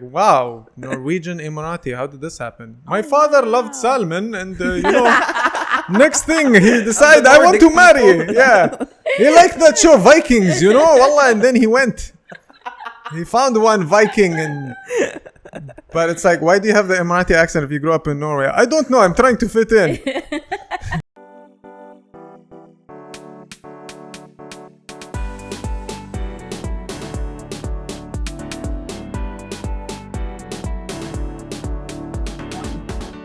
Wow, Norwegian Emirati. How did this happen? My father loved salmon, and next thing he decided I want to marry. Yeah, he liked that show Vikings, wallah, and then he went. He found one Viking, but it's like, why do you have the Emirati accent if you grew up in Norway? I don't know. I'm trying to fit in.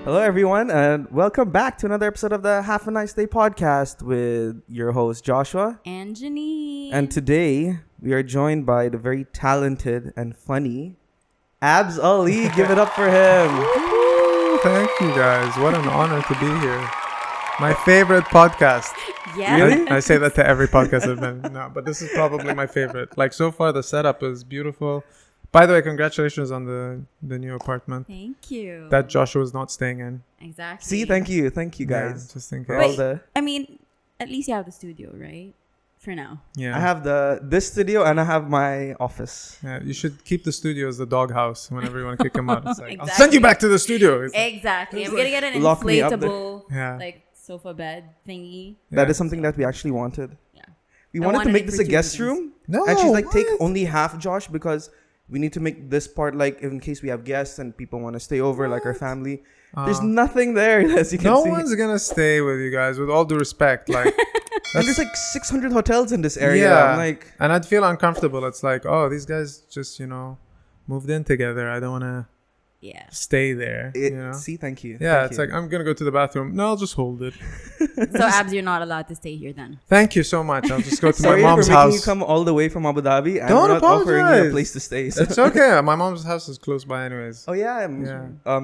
Hello, everyone, and welcome back to another episode of the Half a Nice Day podcast with your host, Joshua. And Janine. And today, we are joined by the very talented and funny Abz Ali. Give it up for him. Thank you, guys. What an honor to be here. My favorite podcast. Yeah. Really? I say that to every podcast I've been. No, but this is probably my favorite. Like, so far, the setup is beautiful. By the way, congratulations on the new apartment Thank you. that Joshua is not staying in. Exactly. See, thank you, guys. Yeah, just in For case. all the, I mean, at least you have the studio, right? For now. Yeah. I have this studio and I have my office. Yeah, you should keep the studio as the doghouse whenever you want to kick him out. It's like, I'll Exactly. send you back to the studio. It's like, Exactly. I'm like, going to get an lock me up there. inflatable Yeah. like sofa bed thingy. That Yeah. is something that we actually wanted. Yeah. We I wanted to wanted make it this for a two guest reasons. room. No, And she's like, take what? only half, Josh, because we need to make this part like in case we have guests and people want to stay over, like our family. There's nothing there, as you can no see. one's gonna stay with you guys, with all due respect. Like, And there's like 600 hotels in this area. Yeah. I'm like, and I'd feel uncomfortable. It's like, oh, these guys just moved in together. I don't want to Yeah. stay there. see, thank you. Yeah, Thank it's you. like, I'm gonna go to the bathroom. No, I'll just hold it. So, Abs, you're not allowed to stay here then. Thank you so much. I'll just go to Sorry my mom's for making house. you come all the way from Abu Dhabi and Don't we're not offering you a apologize. place to stay. So. It's okay. My mom's house is close by, anyways. Oh yeah, I'm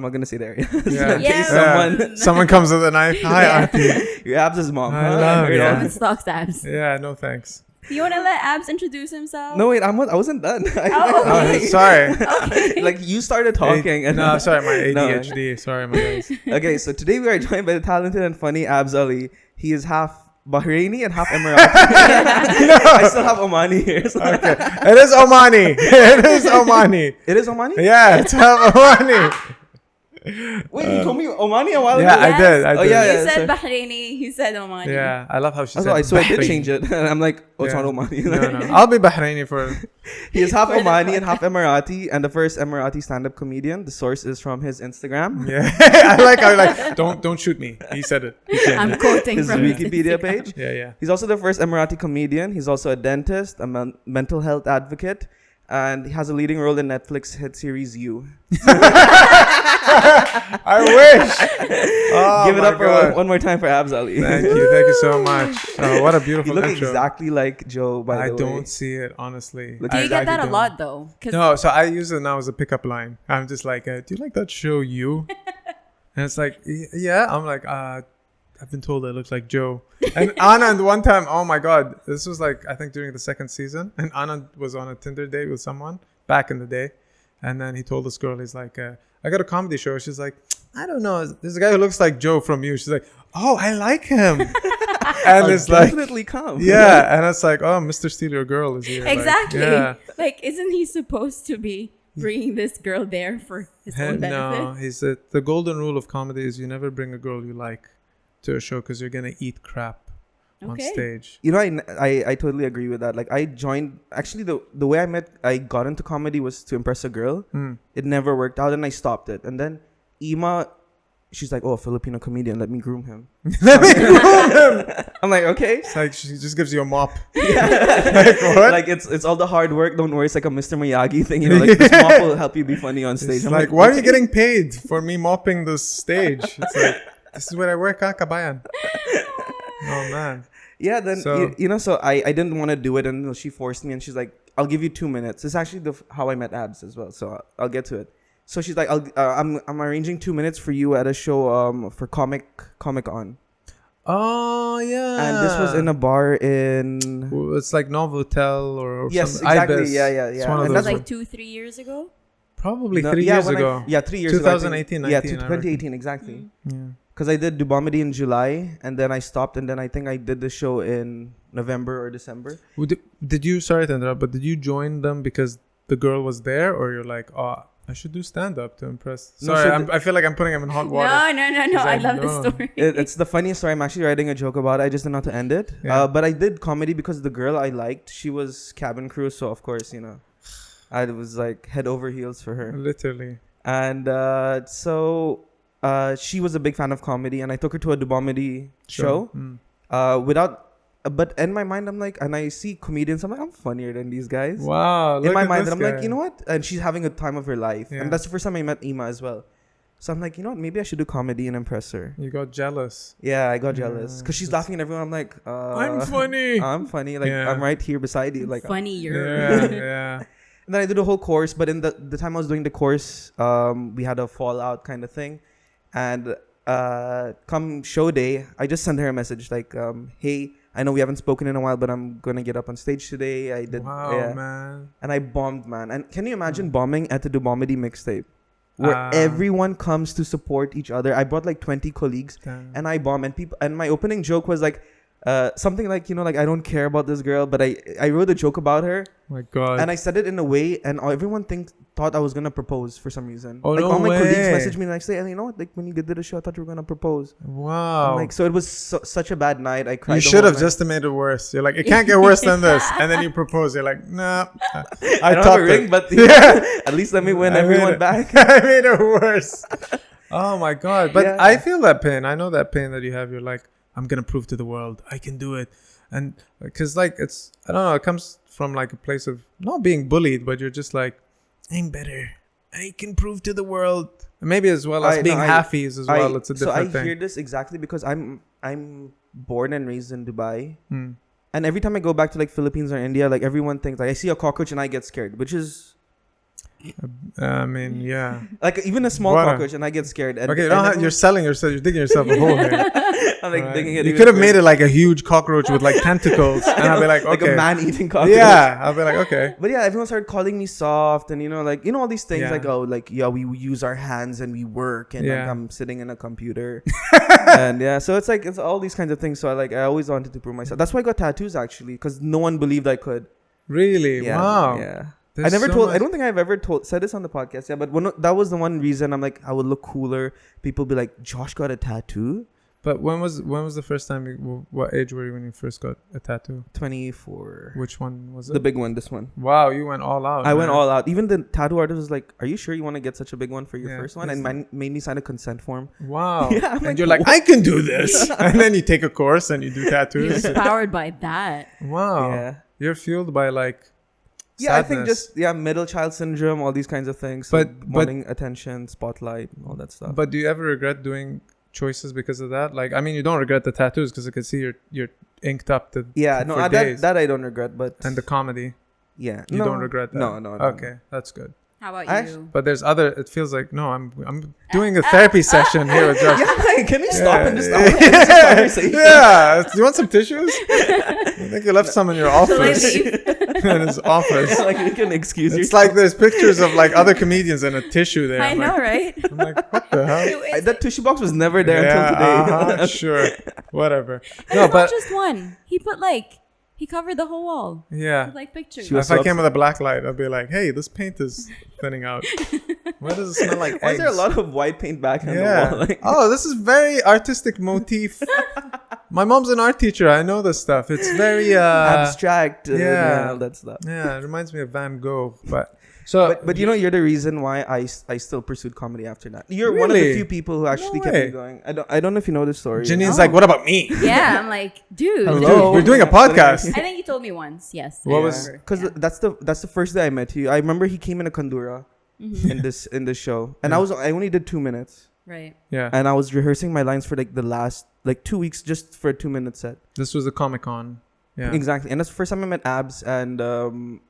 not gonna say there. Yeah. In case Yeah. Someone comes with a knife. Hi, Yeah. auntie. your Abs' mom. I love You you. know? Yeah. Woman stalks Abs. Yeah, no thanks. Do you want to let Abs introduce himself? No wait, I wasn't done. Oh, Oh, sorry. Okay. Like you started talking and No, sorry, my No. ADHD. Sorry, my guys. Okay, so today we are joined by the talented and funny Abz Ali. He is half Bahraini and half Emirati. I still have Omani here. So. Okay. It is Omani. It is Omani. It is Omani? Yeah, it's half Omani. Wait, you told me Omani a while Yeah, ago? I did. I Oh, did. yeah, You yeah. said so- Bahraini, he said Omani. Yeah, I love how she Oh, said so I did Bahrain. change it. And I'm like, oh, it's Yeah. not Omani. No. I'll be Bahraini for... He is half For the Omani and half podcast. Emirati and the first Emirati stand-up comedian. The source is from his Instagram. Yeah. I like, don't shoot me. He said it. He said I'm it. quoting His from Wikipedia Instagram. page. Yeah. He's also the first Emirati comedian. He's also a dentist, a mental health advocate, and he has a leading role in Netflix hit series You. I wish. Oh, Give it my up for God. one more time for Abz Ali. Thank you so much. Oh, what a You beautiful look intro. exactly like Joe, by I the way. don't see it, honestly. Look- Do you I get that a don't. lot though? 'Cause No, so I use it now as a pickup line. I'm just like, do you like that show, You? And it's like, yeah. I'm like, I've been told I look like Joe. And Anand, one time, oh my God, this was like, I think during the second season. And Anand was on a Tinder date with someone back in the day. And then he told this girl, he's like, I got a comedy show. She's like, I don't know. There's a guy who looks like Joe from You. She's like, oh, I like him. And I'll it's like, definitely come. yeah. And it's like, oh, Mr. Steal Your Girl is here. Like, exactly. yeah. Like, isn't he supposed to be bringing this girl there for his own benefit? No, he said the golden rule of comedy is you never bring a girl you like to a show because you're gonna eat crap on Okay. stage. You know, I totally agree with that. Like, I joined... Actually, the way I got into comedy was to impress a girl. It never worked out, and I stopped it. And then Ima... She's like, oh, a Filipino comedian, let me groom him. I'm like, okay. It's like she just gives you a mop. Yeah. Like, what? Like, it's all the hard work. Don't worry. It's like a Mr. Miyagi thing. You know, like, this mop will help you be funny on stage. It's I'm like, why are you okay. getting paid for me mopping the stage? It's like, this is where I work, kabayan. Oh man. Yeah, then, So- so I didn't want to do it. And she forced me. And she's like, I'll give you 2 minutes. It's actually how I met Abz as well. So I'll get to it. So she's like, I'm arranging 2 minutes for you at a show for Comic On. Oh yeah. And this was in a bar in... Well, it's like Novotel or Yes, some exactly. Ibis. Yeah. It's one of And those That was that's like 2-3 years ago. probably No, 3 yeah, years when ago. 3 years ago. I think. 2018, Yeah, 19, I 2018, exactly. Yeah. Because I did Dubomedy in July, and then I stopped, and then I think I did the show in November or December. Did you, sorry to interrupt, but did you join them because the girl was there, or you're like, oh, I should do stand-up to impress. No, Sorry, so I feel like I'm putting him in hot water. No. I love know. this story. It's the funniest story. I'm actually writing a joke about it. I just didn't know how to end it. Yeah. But I did comedy because the girl I liked, she was cabin crew. So, of course, I was like head over heels for her. Literally. And so she was a big fan of comedy. And I took her to a Dubomedy show. But in my mind, I'm like, and I see comedians, I'm like, I'm funnier than these guys. Wow. In my mind, I'm like, you know what? And she's having a time of her life. Yeah. And that's the first time I met Ima as well. So I'm like, you know what? Maybe I should do comedy and impress her. You got jealous. Yeah, I got jealous. Because she's laughing at everyone. I'm like, I'm funny. I'm funny. Like, Yeah. I'm right here beside you. Like, Funnier. Yeah. And then I did a whole course. But in the time I was doing the course, we had a fallout kind of thing. And come show day, I just sent her a message like, hey, I know we haven't spoken in a while, but I'm going to get up on stage today. I did. Wow, yeah. man. And I bombed, man. And can you imagine bombing at the Dubomedy mixtape? Where everyone comes to support each other. I brought like 20 colleagues. Damn. And I bombed. And my opening joke was like, something like, like, I don't care about this girl, but I wrote a joke about her. Oh my God. And I said it in a way, and everyone thought I was gonna propose for some reason. Oh, like no all my colleagues way. messaged me the next day, and you know what? Like when you did the show, I thought you were gonna propose. Wow. I'm like, so it was such a bad night. I cried. You the should whole have night. just made it worse. You're like, it can't get worse than this. And then you propose. You're like, nah. I don't have a ring, but at least let me win I made everyone it. back. I made it worse. Oh my God. But Yeah. I feel that pain. I know that pain that you have. You're like, I'm going to prove to the world I can do it. And because like it's, I don't know, it comes from like a place of not being bullied, but you're just like, I'm better. I can prove to the world. And maybe as well as being halfies as well. It's a different thing. So I hear this exactly because I'm born and raised in Dubai. Hmm. And every time I go back to like Philippines or India, like everyone thinks like I see a cockroach and I get scared, which is I mean, yeah. like even a small What cockroach and I get scared. And, Okay, and you're selling yourself. You're digging yourself a hole here. I'm like digging it. You even could have further. made it like a huge cockroach with like tentacles, and I'll be like, okay, like a man-eating cockroach. yeah. I'll be like, okay. But yeah, everyone started calling me soft, and all these things Yeah. like, oh, like yeah, we use our hands and we work, and like Yeah. I'm sitting in a computer, and yeah, so it's like it's all these kinds of things. So I always wanted to prove myself. That's why I got tattoos actually, because no one believed I could. Really? Yeah, Wow. Yeah. There's I never so told. much- I don't think I've ever said this on the podcast. Yeah, but that was the one reason I'm like I would look cooler. People be like, Josh got a tattoo. But when was the first time? What age were you when you first got a tattoo? 24. Which one was it? The big one. This one. Wow, you went all out. I went man. all out. Even the tattoo artist was like, "Are you sure you want to get such a big one for your Yeah, first one?" it's And made me sign a consent form. Wow. Yeah, I'm and like, you're like, what? I can do this. And then you take a course and you do He tattoos. was powered by that. Wow. Yeah. You're fueled by like. Yeah, I think sadness. just middle child syndrome, all these kinds of things. But- like but- wanting attention, spotlight, all that stuff. But do you ever regret doing choices because of that? Like, I mean, you don't regret the tattoos because I can see you're inked up to yeah, no, for days. that I don't regret. But and the comedy. yeah, You don't regret that. No, Okay, that's good. How about I- you? But there's other. It feels like no. I'm doing a therapy session here with Josh. Yeah, can you stop and just yeah. end this conversation? Yeah. Do you want some tissues? I think you left some in your Shall I office. leave? In his office. Like you can excuse It's yourself. like there's pictures of like other comedians and a tissue there. I I'm know, like, right? I'm like, what the hell? That tissue box was never there Yeah, until today. uh-huh, sure. Whatever. It's No, not but just one. He covered the whole wall yeah. with like pictures. She was If I so came with a black light, I'd be like, hey, this paint is thinning out. Why does it smell like Why is eggs? there a lot of white paint back on the Yeah. wall? Like, Oh, this is very artistic motif. My mom's an art teacher. I know this stuff. It's very abstract. yeah. All that stuff. Yeah, it reminds me of Van Gogh. But But you're the reason why I still pursued comedy after that. You're one of the Really? few people who actually No kept way. me going. I don't know if you know this story. Janine's Oh. like, what about me? Yeah, I'm like, dude. Dude, we're doing a podcast. I think you told me once. Yes. I What was- remember. Because Yeah. that's the first day I met you. I remember he came in a Kandora Mhm. in this show, and Yeah. I only did 2 minutes, Right. Yeah. and I was rehearsing my lines for like the last like 2 weeks just for a 2-minute set. This was a Comic Con. Yeah. Exactly, and that's the first time I met Abz, and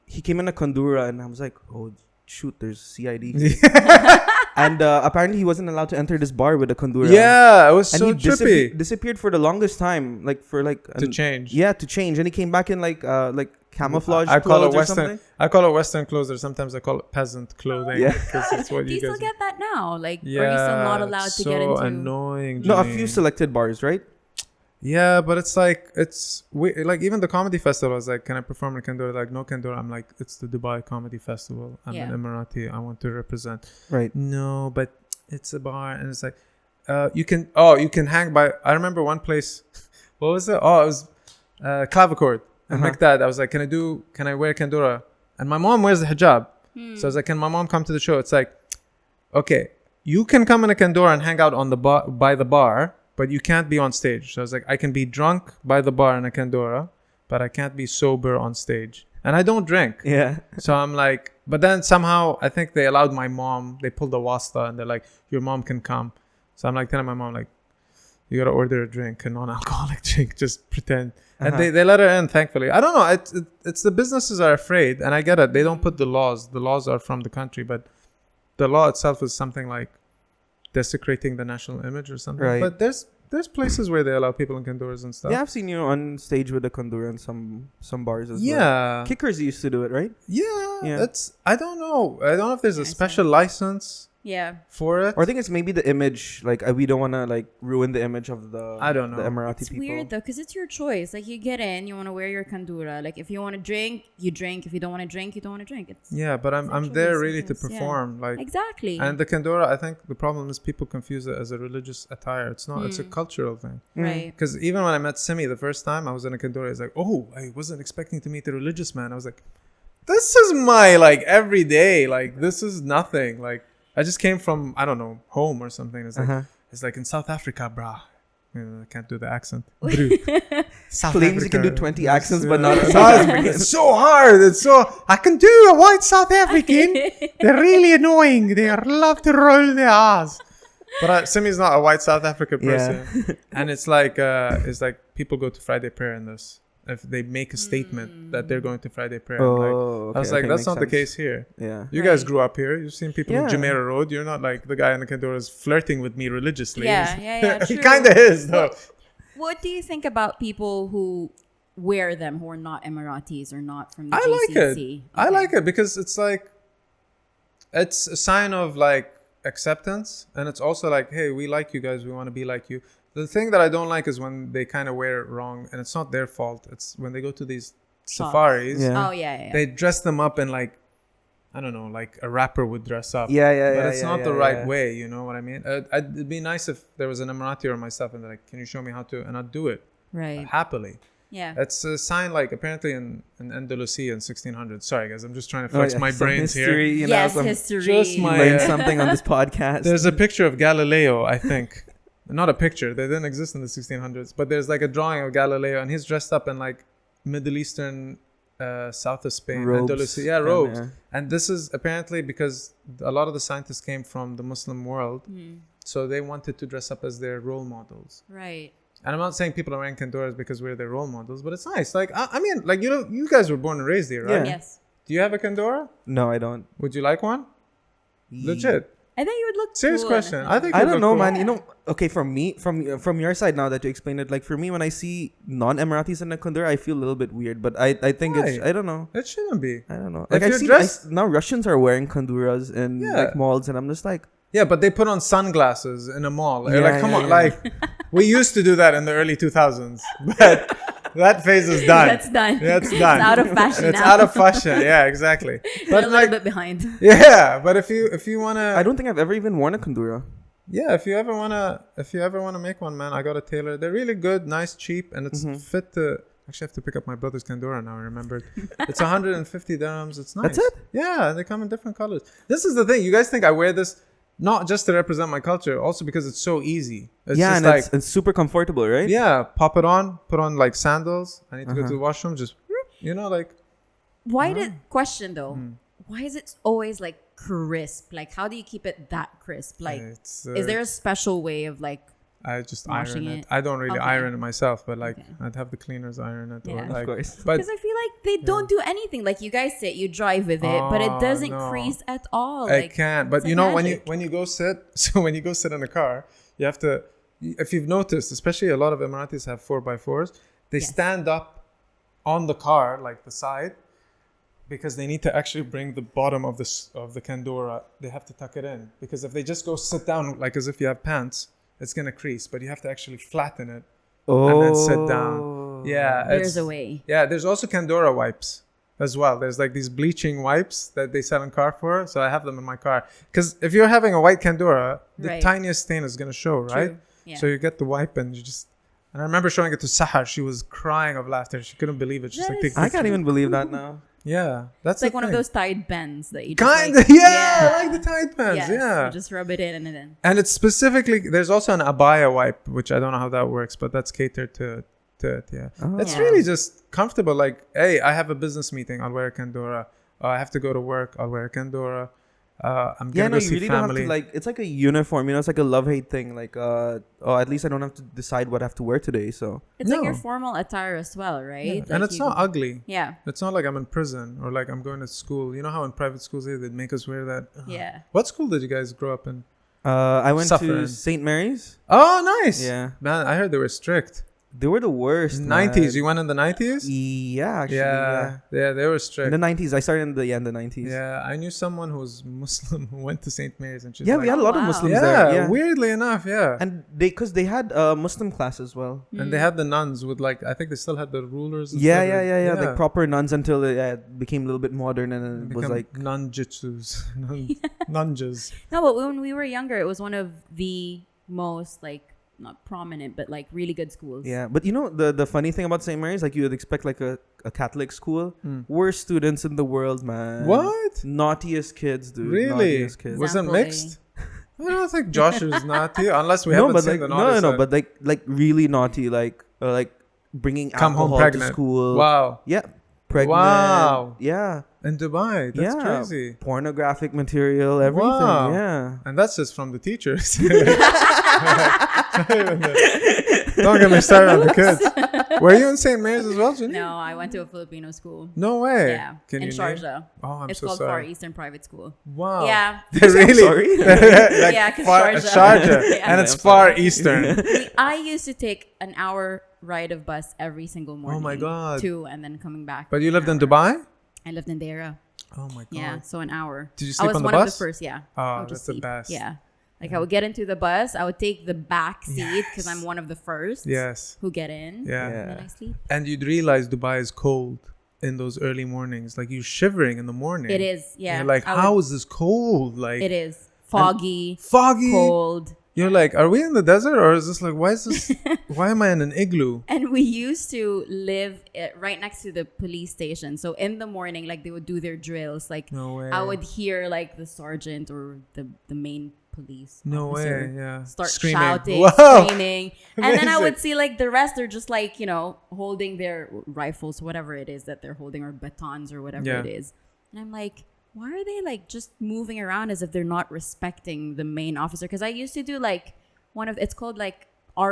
he came in a Kandura, and I was like, oh shoot, there's CID. And apparently he wasn't allowed to enter this bar with a Kandura. Yeah, it was And so he trippy disappeared for the longest time, like for like to change. Yeah, to change, and he came back in like camouflage. I call it clothes or Western. something. I call it Western clothes, or sometimes I call it peasant clothing. Yeah. because it's what Do you you still guys. get that now? Like, Yeah, are you still not allowed it's to so get into? annoying. No, a Janine. few selected bars, right? Yeah, but it's like like even the comedy festival is like, can I perform in Kandora? Like, no Kandora. I'm like, it's the Dubai Comedy Festival. I'm Yeah. an Emirati. I want to represent. Right. No, but it's a bar, and it's like, you can hang by. I remember one place. What was it? Oh, it was clavichord and Mikdad. I was like, can I wear Kandora? And my mom wears the hijab, so I was like, can my mom come to the show? It's like, okay, you can come in a Kandora and hang out on the bar by the bar. But you can't be on stage. So I was like, I can be drunk by the bar in a Kandora, but I can't be sober on stage. And I don't drink. Yeah. So I'm like, but then somehow I think they allowed my mom. They pulled the wasta and they're like, your mom can come. So I'm like telling my mom, like, you got to order a drink, a non-alcoholic drink. Just pretend. And they let her in, thankfully. I don't know. It's the businesses are afraid. And I get it. They don't put the laws. The laws are from the country. But the law itself is something like desecrating the national image or something. Right. But there's places where they allow people in Kandoras and stuff. Yeah, I've seen you on stage with the Kandora in some bars as well. Yeah. Kickers used to do it, right? Yeah. I don't know. I don't know if there's a Yeah, special license Yeah. for it. Or I think it's maybe the image. Like we don't want to like ruin the image of the I don't know. the Emirati It's people. weird though, because it's your choice. Like you get in, you want to wear your kandura. Like if you want to drink, you drink. If you don't want to drink, you don't want to drink. It's Yeah, but I'm Essential there really to decisions, yeah. perform. Like exactly. and the Kandora, I think the problem is people confuse it as a religious attire. It's not. It's a cultural thing. right. Because even when I met Simi the first time, I was in a Kandora. He's like, oh, I wasn't expecting to meet a religious man. I was like, this is my like everyday. Like this is nothing. Like I just came from I don't know home or something. It's like in South Africa, brah. I can't do the accent. South Claims you can do Africa. 20 accents, but not a No, South African. it's so hard. I can do a white South African. They're really annoying. They love to roll their ass. But Simi's not a white South African person. And it's like people go to Friday prayer in this. If they make a statement that they're going to Friday prayer. I was like, that's not the case here. Yeah. You guys grew up here. You've seen people in Yeah. Jumeirah Road. You're not like the guy in the Kandora is flirting with me religiously. Yeah, He true. kind of is, though. What do you think about people who wear them who are not Emiratis or not from the I GCC? like it. I like it because it's like, it's a sign of like acceptance. And it's also like, hey, we like you guys. We want to be like you. The thing that I don't like is when they kind of wear it wrong, and it's not their fault. It's when they go to these safaris. Yeah. Oh yeah. They dress them up in like, I don't know, like a rapper would dress up. Yeah. But it's not the right way. You know what I mean? It'd be nice if there was an Emirati or myself, and they're like, can you show me how to? And I'd do it Right. happily. Yeah. It's a sign, like apparently in Andalusia in 1600. Sorry guys, I'm just trying to flex my Some brains history, here. You know, Yes, some, history. just my- learn something on this podcast. There's a picture of Galileo, I think. Not a picture. They didn't exist in the 1600s. But there's like a drawing of Galileo, and he's dressed up in like Middle Eastern, south of Spain, Robes. Andalusia. Yeah, robes. Yeah. And this is apparently because a lot of the scientists came from the Muslim world, so they wanted to dress up as their role models. Right. And I'm not saying people are wearing Kandoras because we're their role models, but it's nice. Like I mean, like you guys were born and raised here, right? Yeah. Yes. Do you have a Kandora? No, I don't. Would you like one? Legit. I think you would look Serious cool question. in it. I think I you'd don't look know, cool. man. You know, okay, from your side now that you explained it, like for me, when I see non-Emiratis in a Kandura, I feel a little bit weird. But I think it's, Why? I don't know. It shouldn't be. I don't know. If Like I you're see dressed- now Russians are wearing Kanduras in Yeah. like malls, and I'm just like, Yeah, but they put on sunglasses in a mall. Yeah, Like, come on, yeah. like we used to do that in the early 2000s, but that phase is done. That's done. That's done. It's out of fashion It's now. out of fashion. Yeah, exactly. We're a But little like, bit behind. yeah, but if you wanna, I don't think I've ever even worn a Kandura. yeah, if you ever wanna make one, man, I got a tailor. They're really good, nice, cheap, and it's fit to. Actually, I have to pick up my brother's Kandora now. I remembered. It's 150 dirhams. It's nice. That's it? Yeah, they come in different colors. This is the thing. You guys think I wear this not just to represent my culture, also because it's so easy. It's Yeah, just and like, it's super comfortable, right? yeah, pop it on, put on like sandals. I need to go to the washroom. Just, like. Why did question though? Hmm. Why is it always like crisp? Like how do you keep it that crisp? Like It's, is there a special way of like I just washing iron it. it? I don't really Okay. iron it myself, but like Okay. I'd have the cleaners iron it. Yeah. Or Of like, course. But because I feel like they don't do anything. Like you guys sit, you drive with it, but it Oh, doesn't no. crease at all. I Like can't. But it's you like know, magic. when you go sit, so when you go sit in a car, you have to. If you've noticed, especially a lot of Emiratis have 4x4s. They Yes. stand up on the car, like the side, because they need to actually bring the bottom of the Kandora. They have to tuck it in because if they just go sit down like as if you have pants, it's gonna crease. But you have to actually flatten it and then sit down. Yeah, There's a way. Yeah, there's also Kandora wipes as well. There's like these bleaching wipes that they sell in Carrefour, so I have them in my car. Because if you're having a white Kandora, the Right. tiniest stain is gonna show, right? True. Yeah. So you get the wipe and you just. And I remember showing it to Sahar. She was crying of laughter. She couldn't believe it. She's That like, is- take I can't pictures. even believe that now. Yeah, that's It's like the one of thing. those Tide bends that you just Kind like, of, yeah, like the Tide pants, Yes, yeah. you just rub it in and then. And it's specifically, there's also an abaya wipe, which I don't know how that works, but that's catered to it, yeah. Oh. It's Yeah. really just comfortable. Like, hey, I have a business meeting, I'll wear a Kandora. I have to go to work, I'll wear a Kandora. I'm Yeah, gonna no, go you see really don't have family. to like. It's like a uniform, you know. It's like a love-hate thing. Like, oh, at least I don't have to decide what I have to wear today. So It's like your No. formal attire as well, right? Yeah. Like And it's you- not ugly. Yeah. It's not like I'm in prison or like I'm going to school. You know how in private schools they'd make us wear that? Yeah. What school did you guys grow up in? I went Suffering. to St. Mary's. Oh, nice. Yeah, Man, I heard they were strict. they were the worst. 90s. man. You went in the 90s? Yeah, actually. Yeah, they were In strict. the 90s. I started in the 90s. Yeah, I knew someone who was Muslim who went to St. Mary's and she's Yeah, like, we had a lot of Wow. Muslims yeah, there. Yeah, weirdly enough, yeah. and because they had Muslim class as well. And they had the nuns with like, I think they still had the rulers. and Yeah, stuff. yeah. Like proper nuns until it became a little bit modern and then it was Become like nun-jitsus, nunjas. No, but when we were younger, it was one of the most like not prominent, but like really good schools. yeah. But you know the funny thing about St. Mary's, like you would expect like a Catholic school. Worst students in the world, man. What? Naughtiest kids, dude. Really? Naughtiest kids. Was it Example A. mixed? I don't think Josh is naughty unless we no, haven't but seen like the naughty no, side. but like really naughty, like bringing Come home alcohol to pregnant. school. Wow. Yeah, pregnant. Wow. Yeah, In Dubai. That's yeah. crazy. Pornographic material, everything. Wow. Yeah. And that's just from the teachers. Don't get me started on the kids. Were you in St. Mary's as well, Jenny? No, I went to a Filipino school. No way. Yeah, Can in you name? Sharjah. Oh, I'm It's so called Far sorry. Eastern Private School. Wow. Yeah. really? Sorry. Like Yeah, 'cause far, Sharjah. Sharjah. Yeah. And it's I'm far sorry. eastern. I used to take an hour ride of bus every single morning. Oh my God. To and then coming back. But you an lived in hour. Dubai? I lived in Deira. Oh my God. Yeah, so an hour. Did you I sleep was on the one bus? of the first. Yeah. Oh, I would just that's the sleep. best. Yeah. Like I would get into the bus. I would take the back seat because I'm one of the first. Yes. Who get in. Yeah. And then I sleep. And you'd realize Dubai is cold in those early mornings. Like you're shivering in the morning. It is. Yeah. You're like, I would- how is this cold? Like It is foggy, foggy. cold. You're like, are we in the desert or is this like, why am I in an igloo? And we used to live right next to the police station. So in the morning, like they would do their drills. Like No way. I would hear like the sergeant or the main police No officer way. Yeah. start Screaming. shouting, Whoa. screaming. And then I Amazing. would see like the rest are just like, you know, holding their rifles, whatever it is that they're holding, or batons or whatever Yeah. it is. And I'm like, why are they like just moving around as if they're not respecting the main officer? Because I used to do like it's called like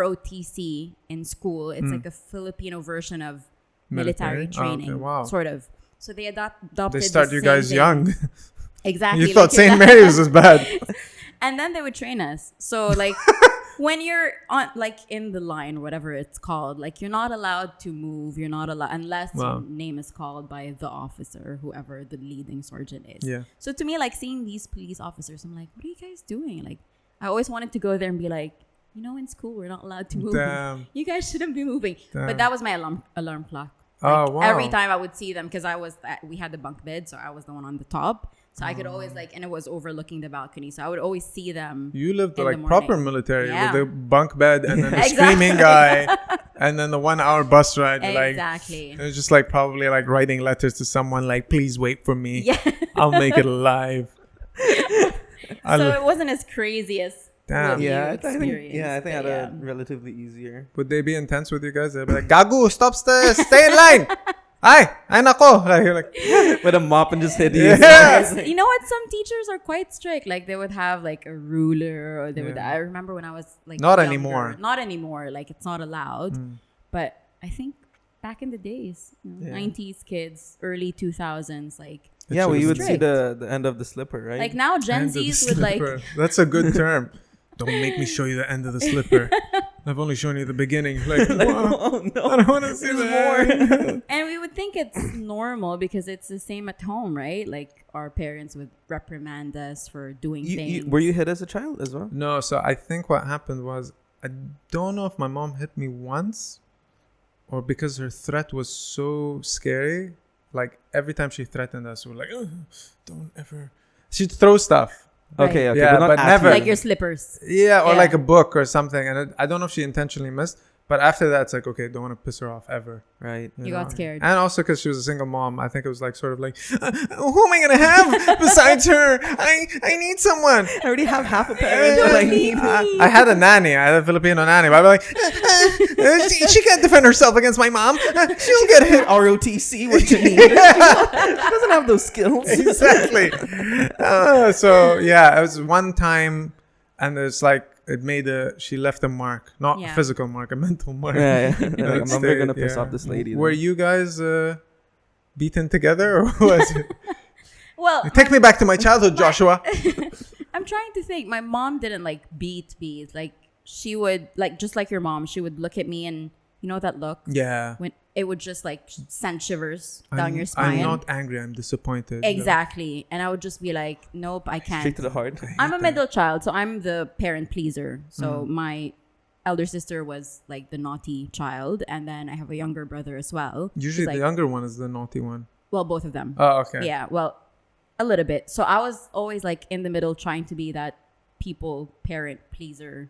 ROTC in school. It's like a Filipino version of military Military? Oh, training, okay, wow. sort of. So they adopted. They start the you same guys thing. young. Exactly. You thought like St. Mary's was bad. And then they would train us. So like when you're on like in the line, whatever it's called, like you're not allowed to move. You're not allowed unless Wow. your name is called by the officer, whoever the leading sergeant is. Yeah. So to me, like seeing these police officers, I'm like, what are you guys doing? Like I always wanted to go there and be like, you know, in school we're not allowed to move. Damn. You guys shouldn't be moving. Damn. But that was my alarm clock. Oh, Like, wow. Every time I would see them, because we had the bunk bed, so I was the one on the top. So I could always and it was overlooking the balcony. So I would always see them. You lived in the like proper morning. military Yeah. with the bunk bed and then the Exactly. screaming guy and then the 1 hour bus ride. You're like, Exactly. it was just like probably like writing letters to someone like, please wait for me. Yeah. I'll make it alive. So it wasn't as crazy as Damn. what you Yeah, I think experienced, I had but it relatively easier. Would they be intense with you guys? They'd be like, Gagu, stay in line. Ay nako. Like, you're like, With a mop and just hit you. Yeah. You know what? Some teachers are quite strict. Like they would have like a ruler, or they would. Yeah. I remember when I was like Not younger. anymore. Not anymore. Like it's not allowed. But I think back in the days, Yeah. 90s kids, early 2000s, like Yeah, well, you would see strict. the end of the slipper, right? like now Gen end of the Zs would like slipper. That's a good term. Don't make me show you the end of the slipper. I've only shown you the beginning. Like, wow, oh no, I don't want to see there's more. and we would think it's normal because it's the same at home, right? Like our parents would reprimand us for doing things. Were you hit as a child as well? No, so I think what happened was I don't know if my mom hit me once or because her threat was so scary. Like every time she threatened us, we're like, "Ugh, don't ever. She'd throw stuff. Okay, Right. okay, Yeah, but, not but at never. you. Like your slippers. Yeah, or Yeah. like a book or something. And I don't know if she intentionally missed, but after that, it's like, okay, don't want to piss her off ever. Right. You got scared. And also because she was a single mom, I think it was like sort of like, who am I gonna have besides her? I need someone. I already have half a parent. Yeah. I need. I had a nanny. I had a Filipino nanny. But I'd be like, she can't defend herself against my mom. She'll get hit. ROTC with Janine. She doesn't have those skills. Exactly. So yeah, it was one time, and it's like she left a mark, not Yeah. a physical mark, a mental mark. Yeah. Like, I'm That never gonna stayed, piss yeah. off this lady. Were then. you guys beaten together, or was it? Well, Take me back to my childhood, Joshua. I'm trying to think. My mom didn't like beat me. Like she would like just like your mom. She would look at me and you know that look Yeah. when it would just like send shivers down your I'm spine. not angry. I'm disappointed. Exactly, and I would just be like, nope, I can't. Straight to the heart. I'm a middle child, so I'm the parent pleaser. So Mm. my elder sister was like the naughty child, and then I have a younger brother as well. Usually, He's the like, younger one is the naughty one. well, both of them. Oh, okay. Yeah, well, a little bit. So I was always like in the middle, trying to be that parent pleaser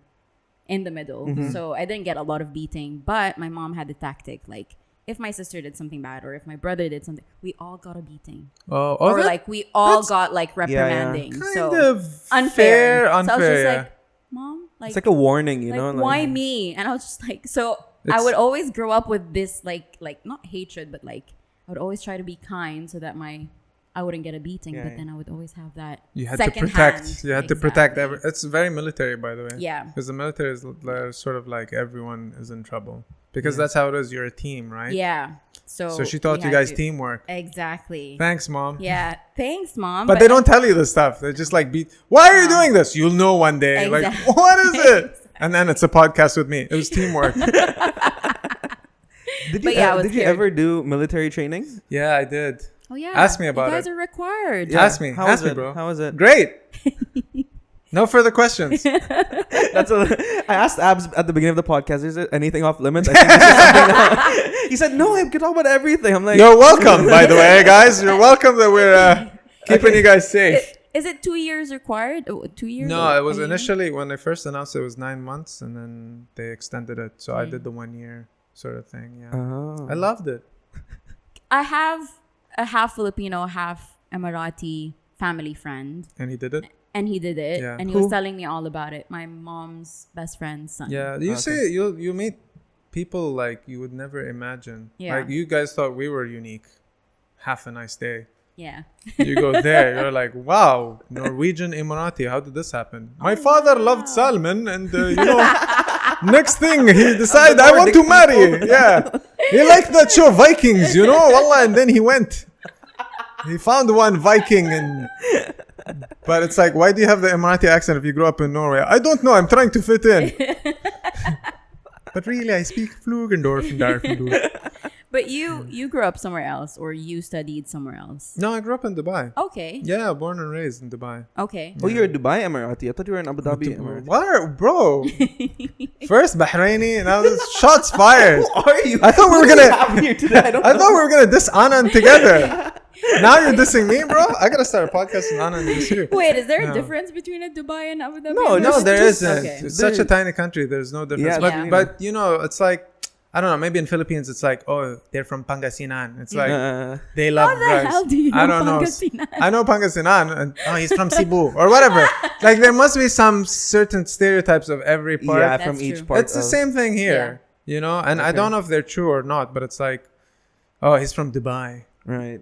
in the middle. Mm-hmm. So I didn't get a lot of beating, but my mom had the tactic like if my sister did something bad or if my brother did something, we all got a beating. Oh, Or that- like we all that's got like reprimanding. kind So of unfair. Unfair. So I was just yeah. like, Mom, like, It's like a warning, you like, know. why me? And I was just like, so I It's- would always grow up with this like not hatred, but like I would always try to be kind so that I wouldn't get a beating. Yeah, but yeah. then I would always have that You had to second protect. hand. You had to protect. Exactly. It's very military, by the way. Yeah. Because the military is sort of like everyone is in trouble. Because that's how it is. You're a team, right? Yeah. So she taught we you had guys to- teamwork. Exactly. Thanks, Mom. Yeah. Thanks, Mom. But they don't tell you this stuff. They just like beat. Why are you doing this? You'll know one day. Exactly. Like, what is it? And then it's a podcast with me. It was teamwork. Did But yeah, I was did you scared. ever do military training? Yeah, I did. Oh yeah. Ask me about you guys it. are required. Ask me. How Ask was me, it, bro. How was it? Great. No further questions. That's I asked Abs at the beginning of the podcast, is there anything off limits? I think this is something else. He said, no, I can talk about everything. I'm like, You're welcome, by the way, guys. You're welcome that we're keeping you guys safe. Is it 2 years required? 2 years? No, or it was a year? initially when they first announced it was 9 months, and then they extended it. So I did the 1 year sort of thing. Yeah, Oh. I loved it. I have a half Filipino, half Emirati family friend, And he did it. and he did it, Yeah. and he Who? was telling me all about it. My mom's best friend's son. Yeah, you Okay. see, you meet people like you would never imagine. Yeah. Like you guys thought we were unique. Have a nice day. Yeah. You go there, you're like, wow, Norwegian Emirati. How did this happen? My father loved salmon, and next thing he decided I want to marry. Yeah, he liked that show Vikings, wallah, and then he went. He found one Viking, but it's like, why do you have the Emirati accent if you grew up in Norway? I don't know. I'm trying to fit in. But really, I speak Flugendorf and Darfendorf. But you grew up somewhere else, or you studied somewhere else. No, I grew up in Dubai. Okay. Yeah, born and raised in Dubai. Okay. Oh, you're a Dubai Emirati. I thought you were in Abu Dhabi Emirati. What, bro? First Bahraini, now this shots fired. Who are you? I thought we Who were do we gonna. have here today? I don't I know. thought we were gonna diss Anand together. Now you're dissing me, bro. I gotta start a podcast with Anand this year. Wait, is there No. a difference between a Dubai and Abu Dhabi? No, I'm No, just- there just- isn't. okay. It's such a tiny country. There's no difference. Yeah, but yeah. it's like, I don't know. Maybe in Philippines, it's like, oh, they're from Pangasinan. It's like they love How the rice. hell do you know I don't know. Pangasinan? I know Pangasinan, and he's from Cebu or whatever. Like there must be some certain stereotypes of every part. Yeah, That's from each true. part. It's the same thing here, And I Okay. don't know if they're true or not, but it's like, oh, he's from Dubai. Right.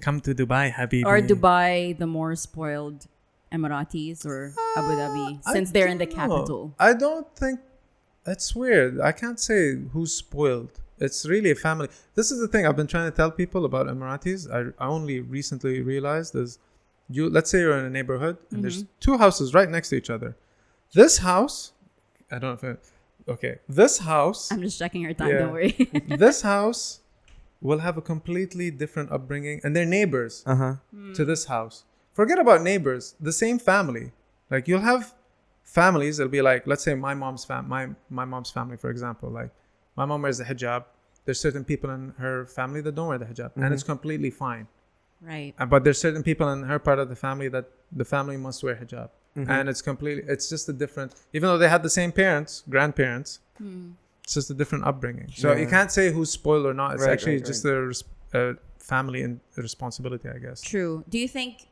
Come to Dubai, Habibi. Or Dubai, the more spoiled Emiratis, or Abu Dhabi, I since they're in the don't know. capital. I don't think it's weird. I can't say who's spoiled. It's really a family. This is the thing I've been trying to tell people about Emiratis. I only recently realized is let's say you're in a neighborhood and there's two houses right next to each other. This house, I don't know if this house, I'm just checking her time. Yeah. Don't worry. this house will have a completely different upbringing, and they're neighbors Uh-huh. to this house. Forget about neighbors, the same family. Like you'll have families, it'll be like, let's say my mom's family, for example. Like, my mom wears the hijab. There's certain people in her family that don't wear the hijab, and it's completely fine. Right. But there's certain people in her part of the family that the family must wear hijab, and it's just a different. Even though they had the same grandparents, it's just a different upbringing. So you can't say who's spoiled or not. It's actually just a family and responsibility, I guess. True. Do you think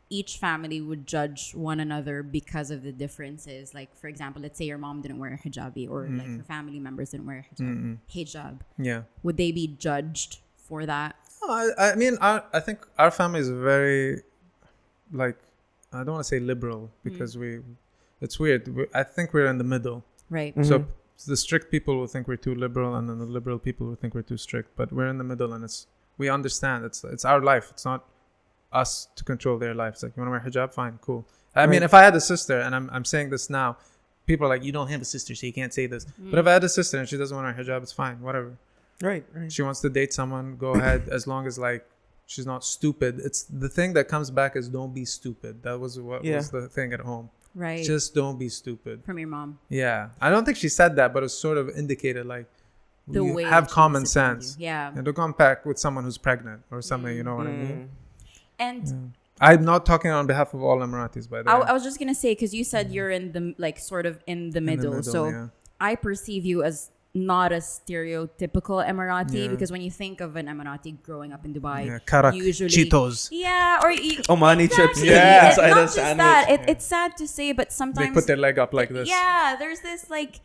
each family would judge one another because of the differences? Like, for example, let's say your mom didn't wear a hijabi, or like her family members didn't wear a hijab. Yeah. Would they be judged for that? I mean, I think our family is very, like, I don't want to say liberal because it's weird. I think we're in the middle. Right. So the strict people will think we're too liberal, and then the liberal people will think we're too strict. But we're in the middle, and we understand it's our life. It's not us to control their life. It's like, you want to wear hijab? Fine, cool. I mean, if I had a sister, and I'm saying this now, people are like, you don't have a sister, so you can't say this. But if I had a sister and she doesn't want to wear hijab, it's fine, whatever. Right. She wants to date someone, go ahead, as long as like she's not stupid. It's the thing that comes back is don't be stupid. That was what was the thing at home. Right. Just don't be stupid. From your mom. Yeah. I don't think she said that, but it sort of indicated like The way have that she common disciplined sense. you. Yeah. And don't come back with someone who's pregnant or something, you know what I mean? And I'm not talking on behalf of all Emiratis, by the way. I was just gonna say, because you said you're in the like sort of in the middle, so I perceive you as not a stereotypical Emirati, because when you think of an Emirati growing up in Dubai, Karak, usually Cheetos. Or Omani chips. Yeah. It's not just sandwich. that. It's sad to say, but sometimes They put their leg up like this. Yeah, there's this like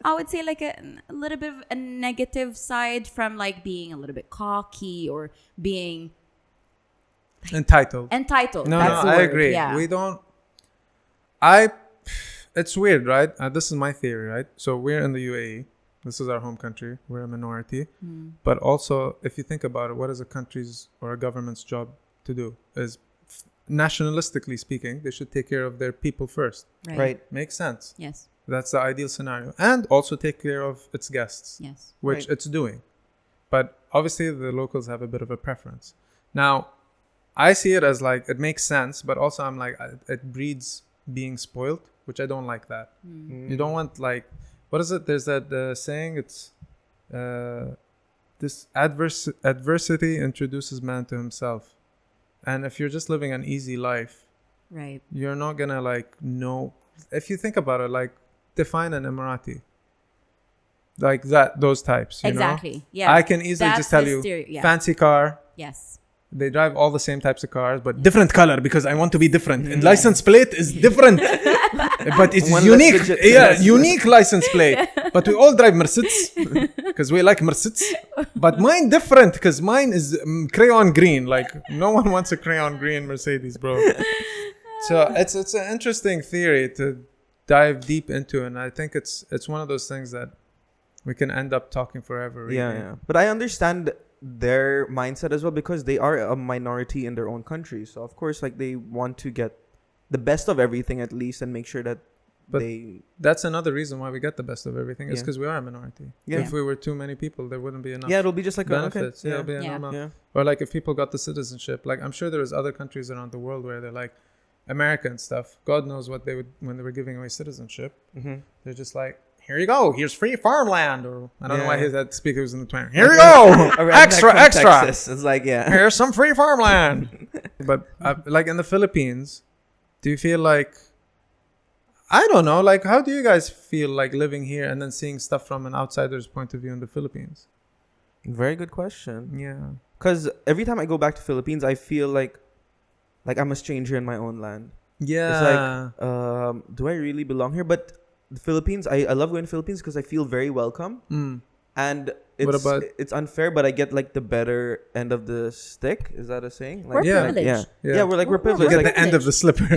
I would say like a little bit of a negative side from like being a little bit cocky or being Entitled. That's No, the I word. agree. Yeah. We don't. It's weird, right? This is my theory, right? So we're in the UAE. This is our home country. We're a minority. But also, if you think about it, what is a country's or a government's job to do? Is nationalistically speaking, they should take care of their people first. Right. Makes sense. Yes. That's the ideal scenario. And also take care of its guests. Yes. Which it's doing. But obviously, the locals have a bit of a preference. Now, I see it as like, it makes sense, but also I'm like, it breeds being spoiled, which I don't like that. You don't want like, what is it? There's that saying, it's this adversity introduces man to himself. And if you're just living an easy life, right, you're not gonna like know. If you think about it, like define an Emirati. Like those types, you exactly. know? Yeah. I can easily just tell you, fancy car. Yes. They drive all the same types of cars, but different color because I want to be different. And license plate is different, but it's unique. Unique license plate. But we all drive Mercedes because we like Mercedes. But mine different because mine is crayon green. Like no one wants a crayon green Mercedes, bro. So it's an interesting theory to dive deep into, and I think it's one of those things that we can end up talking forever. Really. Yeah. But I understand their mindset as well because they are a minority in their own country. So of course, like they want to get the best of everything at least and make sure that that's another reason why we get the best of everything is because we are a minority. Yeah. If we were too many people, there wouldn't be enough. Yeah, it'll be just like benefits. Okay. It'll be a Yeah. normal. Yeah. Or like if people got the citizenship, like I'm sure there's other countries around the world where they're like America and stuff. God knows what they would when they were giving away citizenship. They're just like, here you go. Here's free farmland. Or I don't know why that speaker was in the Twitter. Here you go. extra. Texas. It's like, here's some free farmland. But like in the Philippines, do you feel like, I don't know, like how do you guys feel like living here and then seeing stuff from an outsider's point of view in the Philippines? Very good question. Yeah. Because every time I go back to Philippines, I feel like I'm a stranger in my own land. Yeah. It's like, do I really belong here? But the Philippines, I love going to Philippines because I feel very welcome. And it's unfair, but I get like the better end of the stick. Is that a saying? Like, we're privileged. Yeah, we're privileged. You Like, get the end of the slipper.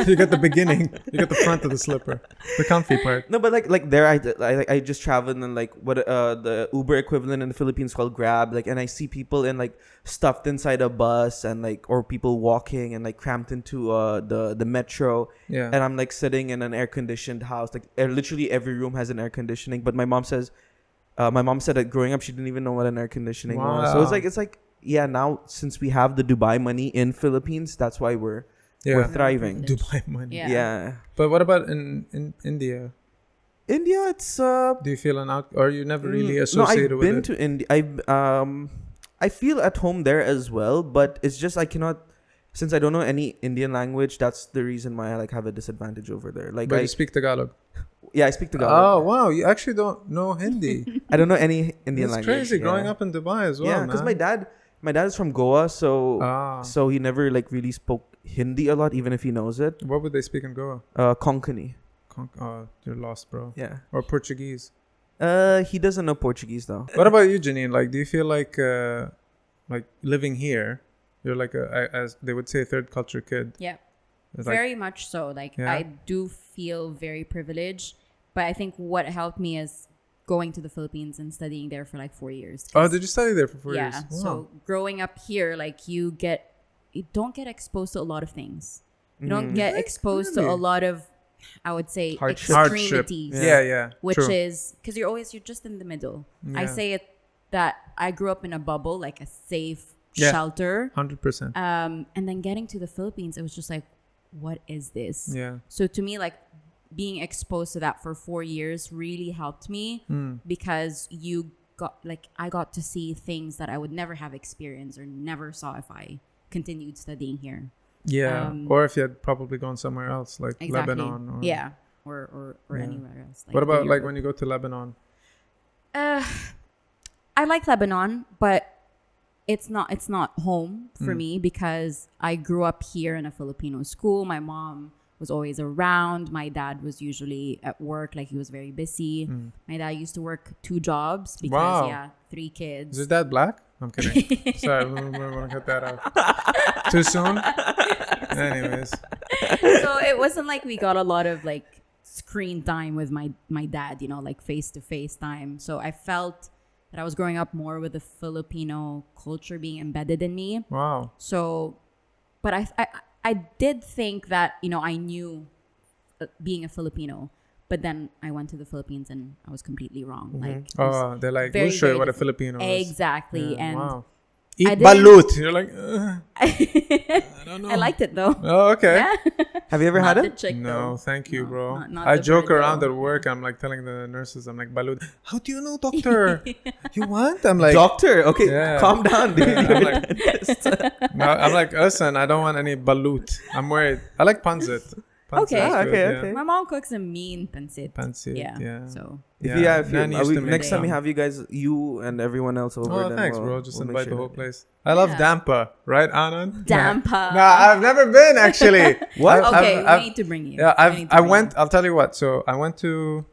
You get the beginning. You get the front of the slipper. The comfy part. No, but like there, I just traveled and like what the Uber equivalent in the Philippines called Grab. Like, and I see people in like stuffed inside a bus and like or people walking and like cramped into the metro. Yeah. And I'm like sitting in an air conditioned house. Like literally every room has an air conditioning. But my mom said that growing up she didn't even know what an air conditioning was. So it's like yeah, now since we have the Dubai money in Philippines, that's why we're Yeah. we're thriving. Dubai money. Yeah. But what about in India? India, it's Do you feel or you never really no, associated I've with been it? to India. I feel at home there as well, but it's just I cannot, since I don't know any Indian language. That's the reason why I like have a disadvantage over there. Like But you speak Tagalog. yeah, I speak Oh Tagalog. wow, you actually don't know Hindi. I don't know any Indian That's language. crazy. Yeah. Growing up in Dubai as well, yeah, because man. my dad is from Goa, so Ah. so he never like really spoke Hindi a lot, even if he knows it. What would they speak in Goa? Konkani. Oh, you're lost, bro. Yeah. Or Portuguese. He doesn't know Portuguese though. What about you, Janine? Like, do you feel like living here, you're like as they would say, third culture kid? Yeah. It's like- Very much so. Like Yeah. I do feel very privileged, but I think what helped me is going to the Philippines and studying there for like 4 years. Oh, did you study there for 4 years? Yeah. Wow. So growing up here, like you don't get exposed to a lot of things. You don't get exposed to a Really? lot of, I would say, Hardship. extremities. Yeah. Which True. is because you're just in the middle. I Yeah. say it that I grew up in a bubble, like a safe Yeah. shelter. 100%. And then getting to the Philippines, it was just like, what is this? Yeah. So to me, like being exposed to that for 4 years really helped me because I got to see things that I would never have experienced or never saw if I continued studying here. Yeah. Or if you had probably gone somewhere else, like Exactly. Lebanon. Or, Yeah. Or Yeah. anywhere else. What about like Europe. when you go to Lebanon? I like Lebanon, but it's not home for me because I grew up here in a Filipino school. My mom was always around. My dad was usually at work, like he was very busy. My dad used to work 2 jobs because Wow. 3 kids. Is that black? I'm kidding. Sorry, we're gonna cut that out. Too soon? Anyways. So it wasn't like we got a lot of like screen time with my dad, like face-to-face time. So I felt that I was growing up more with the Filipino culture being embedded in me. Wow. So, but I did think that, I knew being a Filipino, but then I went to the Philippines and I was completely wrong. Like, it was They're like, very, we'll show you very what a different. Filipino is. Exactly. Yeah, And wow. I Eat didn't- balut. You're like, I don't know. I liked it though. Oh, okay. Yeah. Have you ever had Not it? the chick, No, though. thank you, No, bro. not I the joke bird, around though. at work. I'm like telling the nurses, I'm like, balut. How do you know, doctor? You want? I'm like, Doctor, okay, Yeah. calm down, dude. Yeah, I'm like, no, I'm like, listen, I don't want any balut. I'm worried. I like pancit. Pancit Okay. is good, Okay, yeah. okay. My mom cooks a mean pancit. Pancit, yeah. So If Nan used to make next time we some. have you and everyone else over. Oh, then thanks, we'll- bro. Just we'll make invite sure the whole that- place. I love Yeah. Dampa, right, Anand? Dampa. No, I've never been actually. What? Okay, I've- we need to bring you. Yeah, We need to I bring went. you. I'll tell you what. So I went to,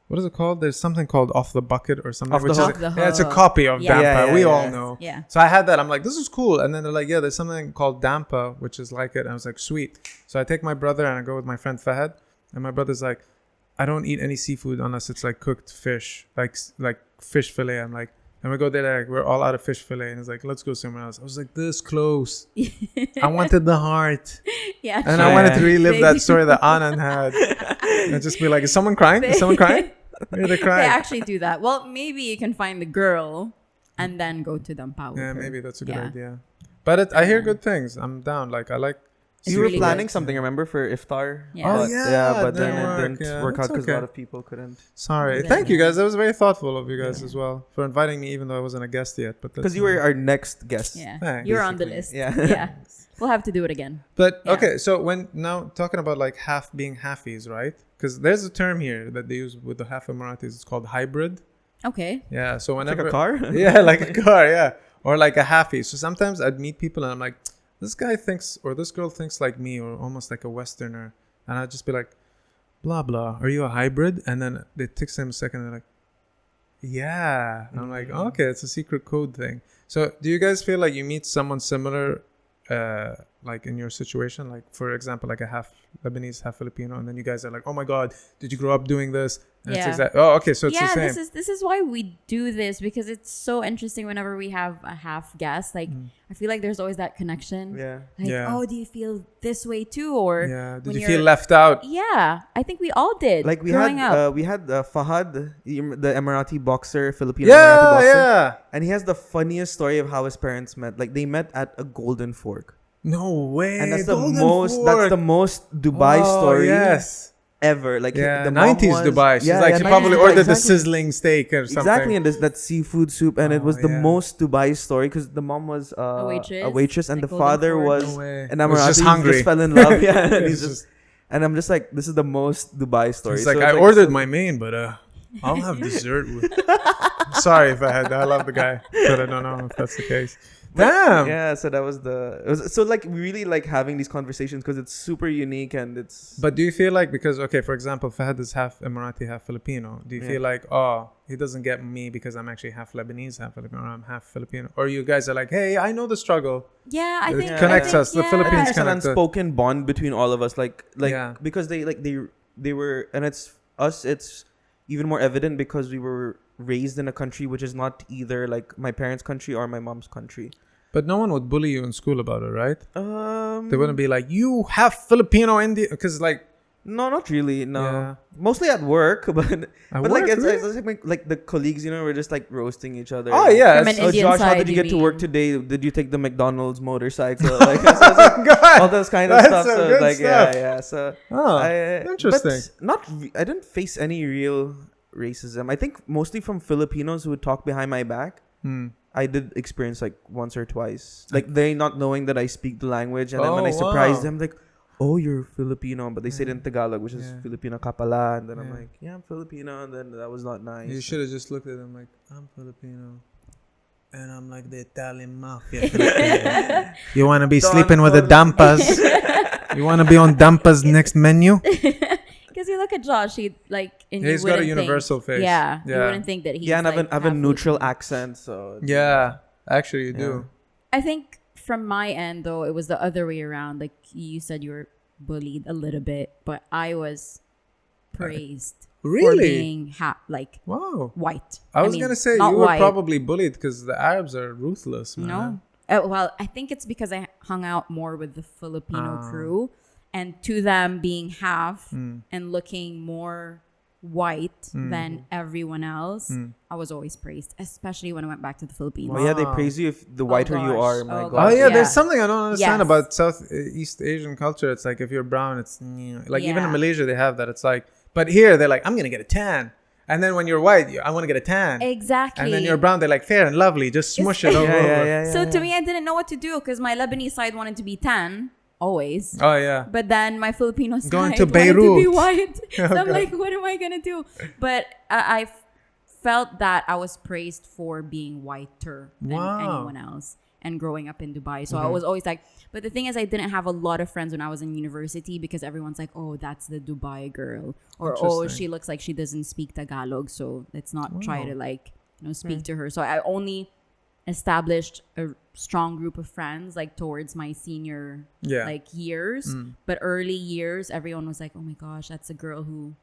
what is it called? There's something called Off the Bucket or something. Off the which Hook. is Off the yeah, it's a Hook. copy of Yeah. Dampa. Yeah, we yeah, all yeah. know. Yeah. So I had that. I'm like, this is cool. And then they're like, yeah, there's something called Dampa, which is like it. And I was like, sweet. So I take my brother and I go with my friend Fahad. And my brother's like, I don't eat any seafood unless it's like cooked fish, like fish fillet. I'm like, and we go there, like, we're all out of fish fillet. And it's like, let's go somewhere else. I was like, this close. I wanted the heart. Yeah. And sure. I wanted to relive They that do. story that Anand had. And just be like, is someone crying? Is someone crying? Maybe they're They crying. actually do that. Well, maybe you can find the girl and then go to Dampa with Yeah, her. maybe that's a good Yeah. idea. But I hear good things. I'm down. Like, I like. It's You were really planning good. something, remember, for iftar? Yeah. Oh, But- yeah, but then didn't it work. didn't Yeah, work out that's because okay. a lot of people couldn't. Sorry. Yeah. Thank you guys. That was very thoughtful of you guys as well for inviting me, even though I wasn't a guest yet. But Because you were our next guest. Yeah. Thanks. You're on the Basically, list. yeah. Yeah. We'll have to do it again. But Yeah. okay, so when now talking about like being halfies, right? Because there's a term here that they use with the half Emiratis. It's called hybrid. Okay. Yeah. So Like whenever a car? yeah, like a car, yeah, or like a halfie. So sometimes I'd meet people and I'm like, this guy thinks or this girl thinks like me, or almost like a Westerner, and I'd just be like, blah blah. Are you a hybrid? And then they take them a second and they're like, yeah. And I'm like, okay, it's a secret code thing. So do you guys feel like you meet someone similar, like in your situation, like for example, like a half Lebanese, half Filipino, and then you guys are like, oh my god, did you grow up doing this? And Yeah. it's oh, okay, so it's the Yeah, same. this is why we do this, because it's so interesting whenever we have a half guest. Like I feel like there's always that connection. Yeah. Like, Yeah. oh, do you feel this way too? Or Yeah. Did when you you're- feel left out? Yeah, I think we all did. Like we growing had up. Fahad, the Emirati boxer, Filipino Yeah, Emirati boxer. yeah. And he has the funniest story of how his parents met. Like they met at a Golden Fork. No way. And that's Golden the most Dubai story Yes. ever. Like Yeah, the mom 90s was, Dubai. She's yeah, like, yeah, she 90s probably Dubai, ordered the exactly. sizzling steak or something. Exactly, and that seafood soup, and it was the yeah. most Dubai story because the mom was A a waitress? waitress, and Like the Golden father Ford? was No way. an Was Emirati. just He hungry. just fell in love. Yeah, and It's he's just- and I'm just like, this is the most Dubai story. It's So like, I ordered my main, but I'll have dessert with. Sorry if I love the guy, but I don't know if that's the case. Damn. Yeah, so that was so like we really like having these conversations because it's super unique and it's. But do you feel like, because, okay, for example, Fahad is half Emirati, half Filipino. Do you Yeah. feel like, oh, he doesn't get me because I'm actually half Lebanese, half Filipino, or I'm half Filipino? Or you guys are like, hey, I know the struggle. Yeah, I It think connects I think, us. The yeah. Philippines It's an connected. unspoken bond between all of us, like Yeah. because they were, and it's us. It's even more evident because we were raised in a country which is not either like my parents' country or my mom's country. But no one would bully you in school about it, right? Um, They wouldn't be like, you have Filipino Indian, because like, No, not really. No, Yeah. mostly at work, but At like work, really? it's like the colleagues, we're just like roasting each other. oh yeah, From it's- an Oh, Indian Josh, how side, did you you get to work mean? today? Did you take the McDonald's motorcycle? Like, so it's like, God. all those kind of That's stuff. some So good like, stuff. yeah. So Oh, interesting. But I didn't face any real racism. I think mostly from Filipinos who would talk behind my back. Hmm. I did experience like once or twice, like they not knowing that I speak the language, and then when Oh, I surprised wow. them, like, "Oh, you're Filipino," but they said it in Tagalog, which is Yeah. Filipino ka pala, and then I'm Yeah. like, "Yeah, I'm Filipino," and then that was not nice. You should have just looked at them like, I'm Filipino. And I'm like the Italian mafia. Filipino. You want to be Don sleeping with the Dampas? You want to be on Dampas next menu? Because you look at Josh, he like, and Yeah, you he's got a wouldn't universal think, face. Yeah, you Yeah. wouldn't think that he's Yeah, and like, I have a half neutral Filipino. accent, so Yeah, actually you do. I think from my end though, it was the other way around. Like you said, you were bullied a little bit, but I was praised for Really? being Wow. white. I was mean, going to say not you were white. probably bullied because the Arabs are ruthless, man. No. Well, I think it's because I hung out more with the Filipino Ah. crew, and to them being half Mm. and looking more white than everyone else, I was always praised, especially when I went back to the Philippines. well, yeah, they Wow. praise you if the whiter you gosh. are. My Oh, God. Oh gosh. yeah, Yeah. there's something I don't understand Yes. about Southeast Asian culture. It's like if you're brown, it's like even in Yeah. Malaysia they have that. It's like, but here they're like, I'm gonna get a tan, and then when you're white, I want to get a tan, Exactly. and then you're brown, they're like fair and lovely, just smush it over. Yeah. So to me, I didn't know what to do because my Lebanese side wanted to be tan always. Oh yeah, But then my Filipino side Going to wanted to be Beirut. white. So I'm God. like, what am I going to do? But I felt that I was praised for being whiter than Wow. anyone else and growing up in Dubai. So I Mm-hmm. was always like, but the thing is, I didn't have a lot of friends when I was in university because everyone's like, oh, that's the Dubai girl. Or, oh, Interesting. she looks like she doesn't speak Tagalog. So let's not try Wow. to speak to her. So I only established a strong group of friends like towards my senior Yeah. years, but early years everyone was like, oh my gosh, that's a girl who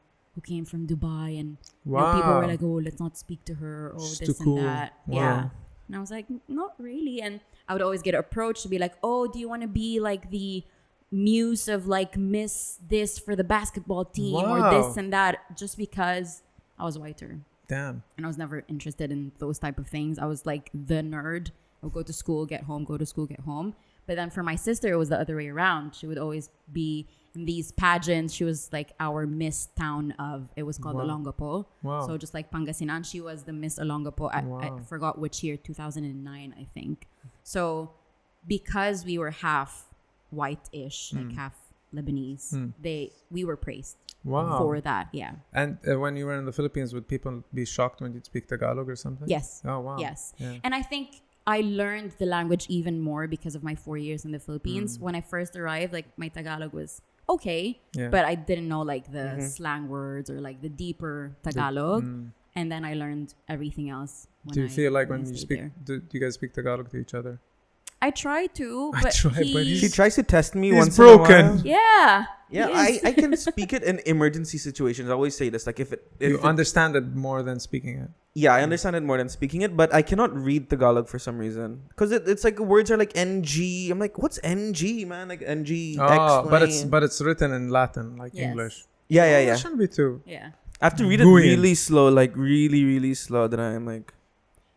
came from Dubai, and people were Wow. like, oh, let's not speak to her, oh, She's this too cool. and that. Wow. Yeah. And I was like, not really. And I would always get approached to be like, oh, do you want to be like the muse of like Miss this for the basketball team or Wow. this and that, just because I was whiter. Damn. And I was never interested in those type of things. I was like the nerd. I would go to school, get home, go to school, get home. But then for my sister, it was the other way around. She would always be in these pageants. She was like our Miss Town of, it was called Wow. Olongapo. Wow. So just like Pangasinan, she was the Miss Olongapo. I Wow. forgot which year, 2009, I think. So because we were half white-ish, like half Lebanese, we were praised Wow. for that. Yeah. And when you were in the Philippines, would people be shocked when you'd speak Tagalog or something? Yes. Oh wow. Yes. Yeah. And I think I learned the language even more because of my 4 years in the Philippines. When I first arrived, like my Tagalog was okay, Yeah. but I didn't know like the slang words or like the deeper Tagalog. And then I learned everything else. Do you feel like when you stayed speak, there. do you guys speak Tagalog to each other? I try to, I but try, but She he's- tries to test me He's once broken. in a while. yeah. Yeah, he is. I can speak it in emergency situations. I always say this, like if You it, understand it more than speaking it. yeah, I understand it more than speaking it, but I cannot read Tagalog for some reason because it's like words are like NG. I'm like, what's NG, man? Like NG. Oh, but explain. it's written in Latin, like Yes. English. yeah. That shouldn't be too. Yeah. I have to read it Guyan. really slow, like really, really slow. Then I'm like,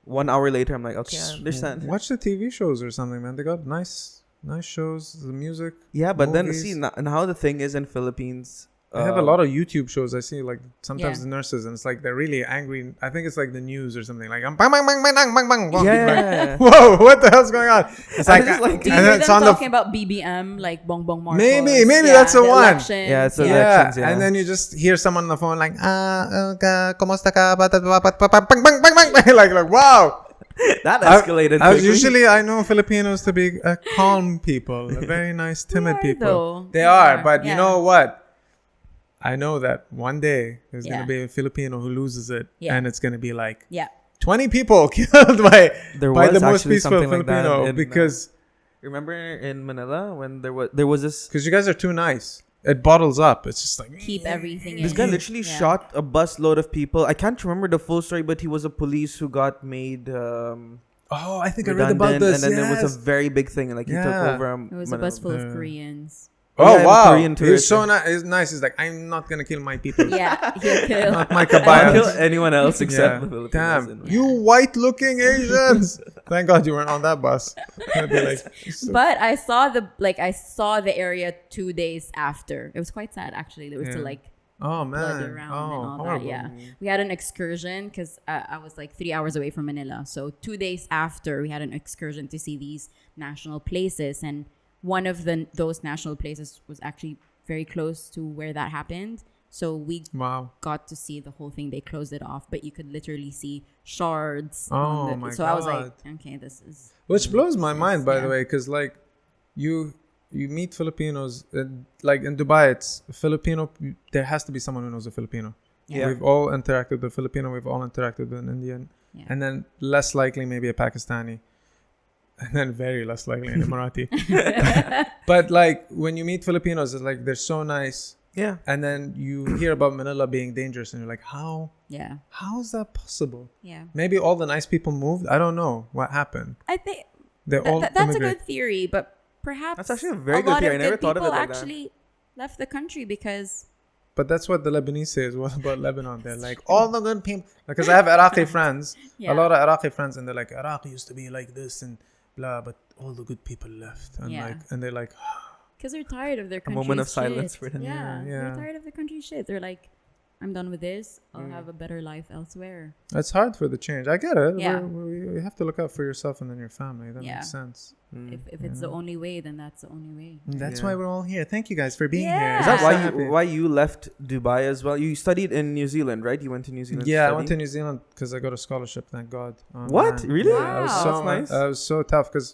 1 hour later, I'm like, okay, I understand. Watch the TV shows or something, man. They got nice Nice shows. The music. Yeah, but then movies. see now the thing is in Philippines. They have a lot of YouTube shows. I see like sometimes Yeah. the nurses, and it's like they're really angry. I think it's like the news or something. Like bang bang bang bang bang bang bang. Yeah. Like, whoa, what the hell's going on? It's like, just like- Do you and hear then it's them on the talking about BBM, like Bong Bong Marcos? Maybe that's the one. Elections. Yeah, it's the yeah. elections, yeah. And then you just hear someone on the phone like kumusta ka? Bang bang bang bang. Like wow. That escalated. quickly. Usually I know Filipinos to be calm people, very nice, timid are, people. though. They They are, are, but you yeah. know what? I know that one day there's Yeah. gonna be a Filipino who loses it, Yeah. and it's gonna be like Yeah. 20 people killed by There by was the most actually peaceful something like that Filipino in, because remember in Manila when there was this you guys are too nice. It bottles up. It's just like Keep everything this in. guy literally Yeah. shot a busload of people. I can't remember the full story, but he was a police who got made oh, I think I read about redundant, this. and then it was yes. a very big thing. Like he took Yeah. over. It was a Manila. bus full of Yeah. Koreans. Oh Yeah, wow, Korean he's tourists, so yeah. nice. He's nice. He's like, I'm not gonna kill my people. Yeah, he'll kill. Not my I'll kill kabayans. anyone else except Yeah. the Filipinos. Damn, and- you white-looking Asians! Thank God you weren't on that bus. I'd be like, so- But I saw the area 2 days after. It was quite sad actually. There was still Yeah. like oh blood man, around oh and all horrible. that. Yeah, we had an excursion because I was like 3 hours away from Manila. So 2 days after, we had an excursion to see these national places, and one of those national places was actually very close to where that happened. So we Wow. got to see the whole thing. They closed it off, but you could literally see shards. Oh, on my So I was like, God. okay, this is. Which blows my mind, by the Yeah. way, because like you meet Filipinos like in Dubai. It's Filipino. There has to be someone who knows a Filipino. Yeah. We've all interacted with a Filipino. We've all interacted with an Indian, Yeah. and then less likely maybe a Pakistani, and then very less likely an Emirati. But like when you meet Filipinos, it's like they're so nice, Yeah. and then you hear about Manila being dangerous, and you're like, how is that possible? Yeah. Maybe all the nice people moved. I don't know what happened. I think They all that's a immigrate. good theory, but perhaps That's actually a very good lot theory. of I never good thought of it people like that. actually left the country because But that's what the Lebanese say as well about Lebanon. They're like, all the good people. Because I have Iraqi friends, Yeah. a lot of Iraqi friends, and they're like, Iraq used to be like this and blah, but all the good people left. And Yeah. and they're like, because they're tired of their country. moment of silence for them. Yeah, Yeah. they're tired of the country shit. They're like, I'm done with this. I'll Mm. have a better life elsewhere. it's hard for the change. I get it. Yeah. You have to look out for yourself and then your family. That Yeah. makes sense. Mm. If it's the only way, then that's the only way. And that's Yeah. why we're all here. Thank you guys for being Yeah. here. Is that I'm so why happy. you left Dubai as well? You studied in New Zealand, right? You went to New Zealand. Yeah, I to went to study? New Zealand because I got a scholarship. Thank God. Oh, What? man. Really? Yeah, I was Wow. so That's nice. I was so tough because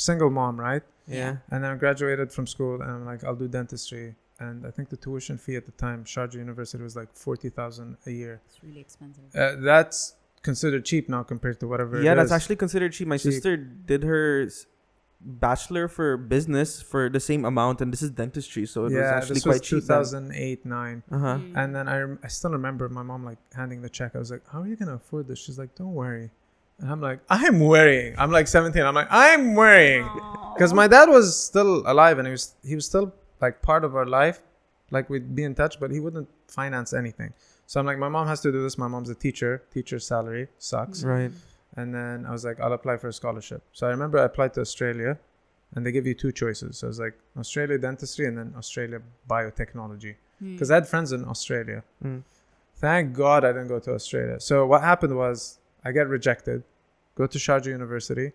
single mom, right? Yeah. And then I graduated from school, and I'm like, I'll do dentistry. And I think the tuition fee at the time, Sharjah University, was like 40,000 a year. It's really expensive. That's considered cheap now compared to whatever. Yeah, it that's is. actually considered cheap. My Cheap. sister did her bachelor for business for the same amount, and this is dentistry, so it was actually this quite was cheap. 2008, 9. Uh huh. Mm. And then I still remember my mom like handing the check. I was like, how are you gonna afford this? She's like, don't worry. And I'm like, I'm worrying. I'm like 17. I'm like, I'm worrying. Because my dad was still alive, and he was still like part of our life. Like we'd be in touch, but he wouldn't finance anything. So I'm like, my mom has to do this. My mom's a teacher. Teacher's salary sucks. Right. And then I was like, I'll apply for a scholarship. So I remember I applied to Australia, and they give you two choices. So I was like, Australia dentistry and then Australia biotechnology. Because I had friends in Australia. Mm. Thank God I didn't go to Australia. So what happened was I get rejected, go to Sharjah University,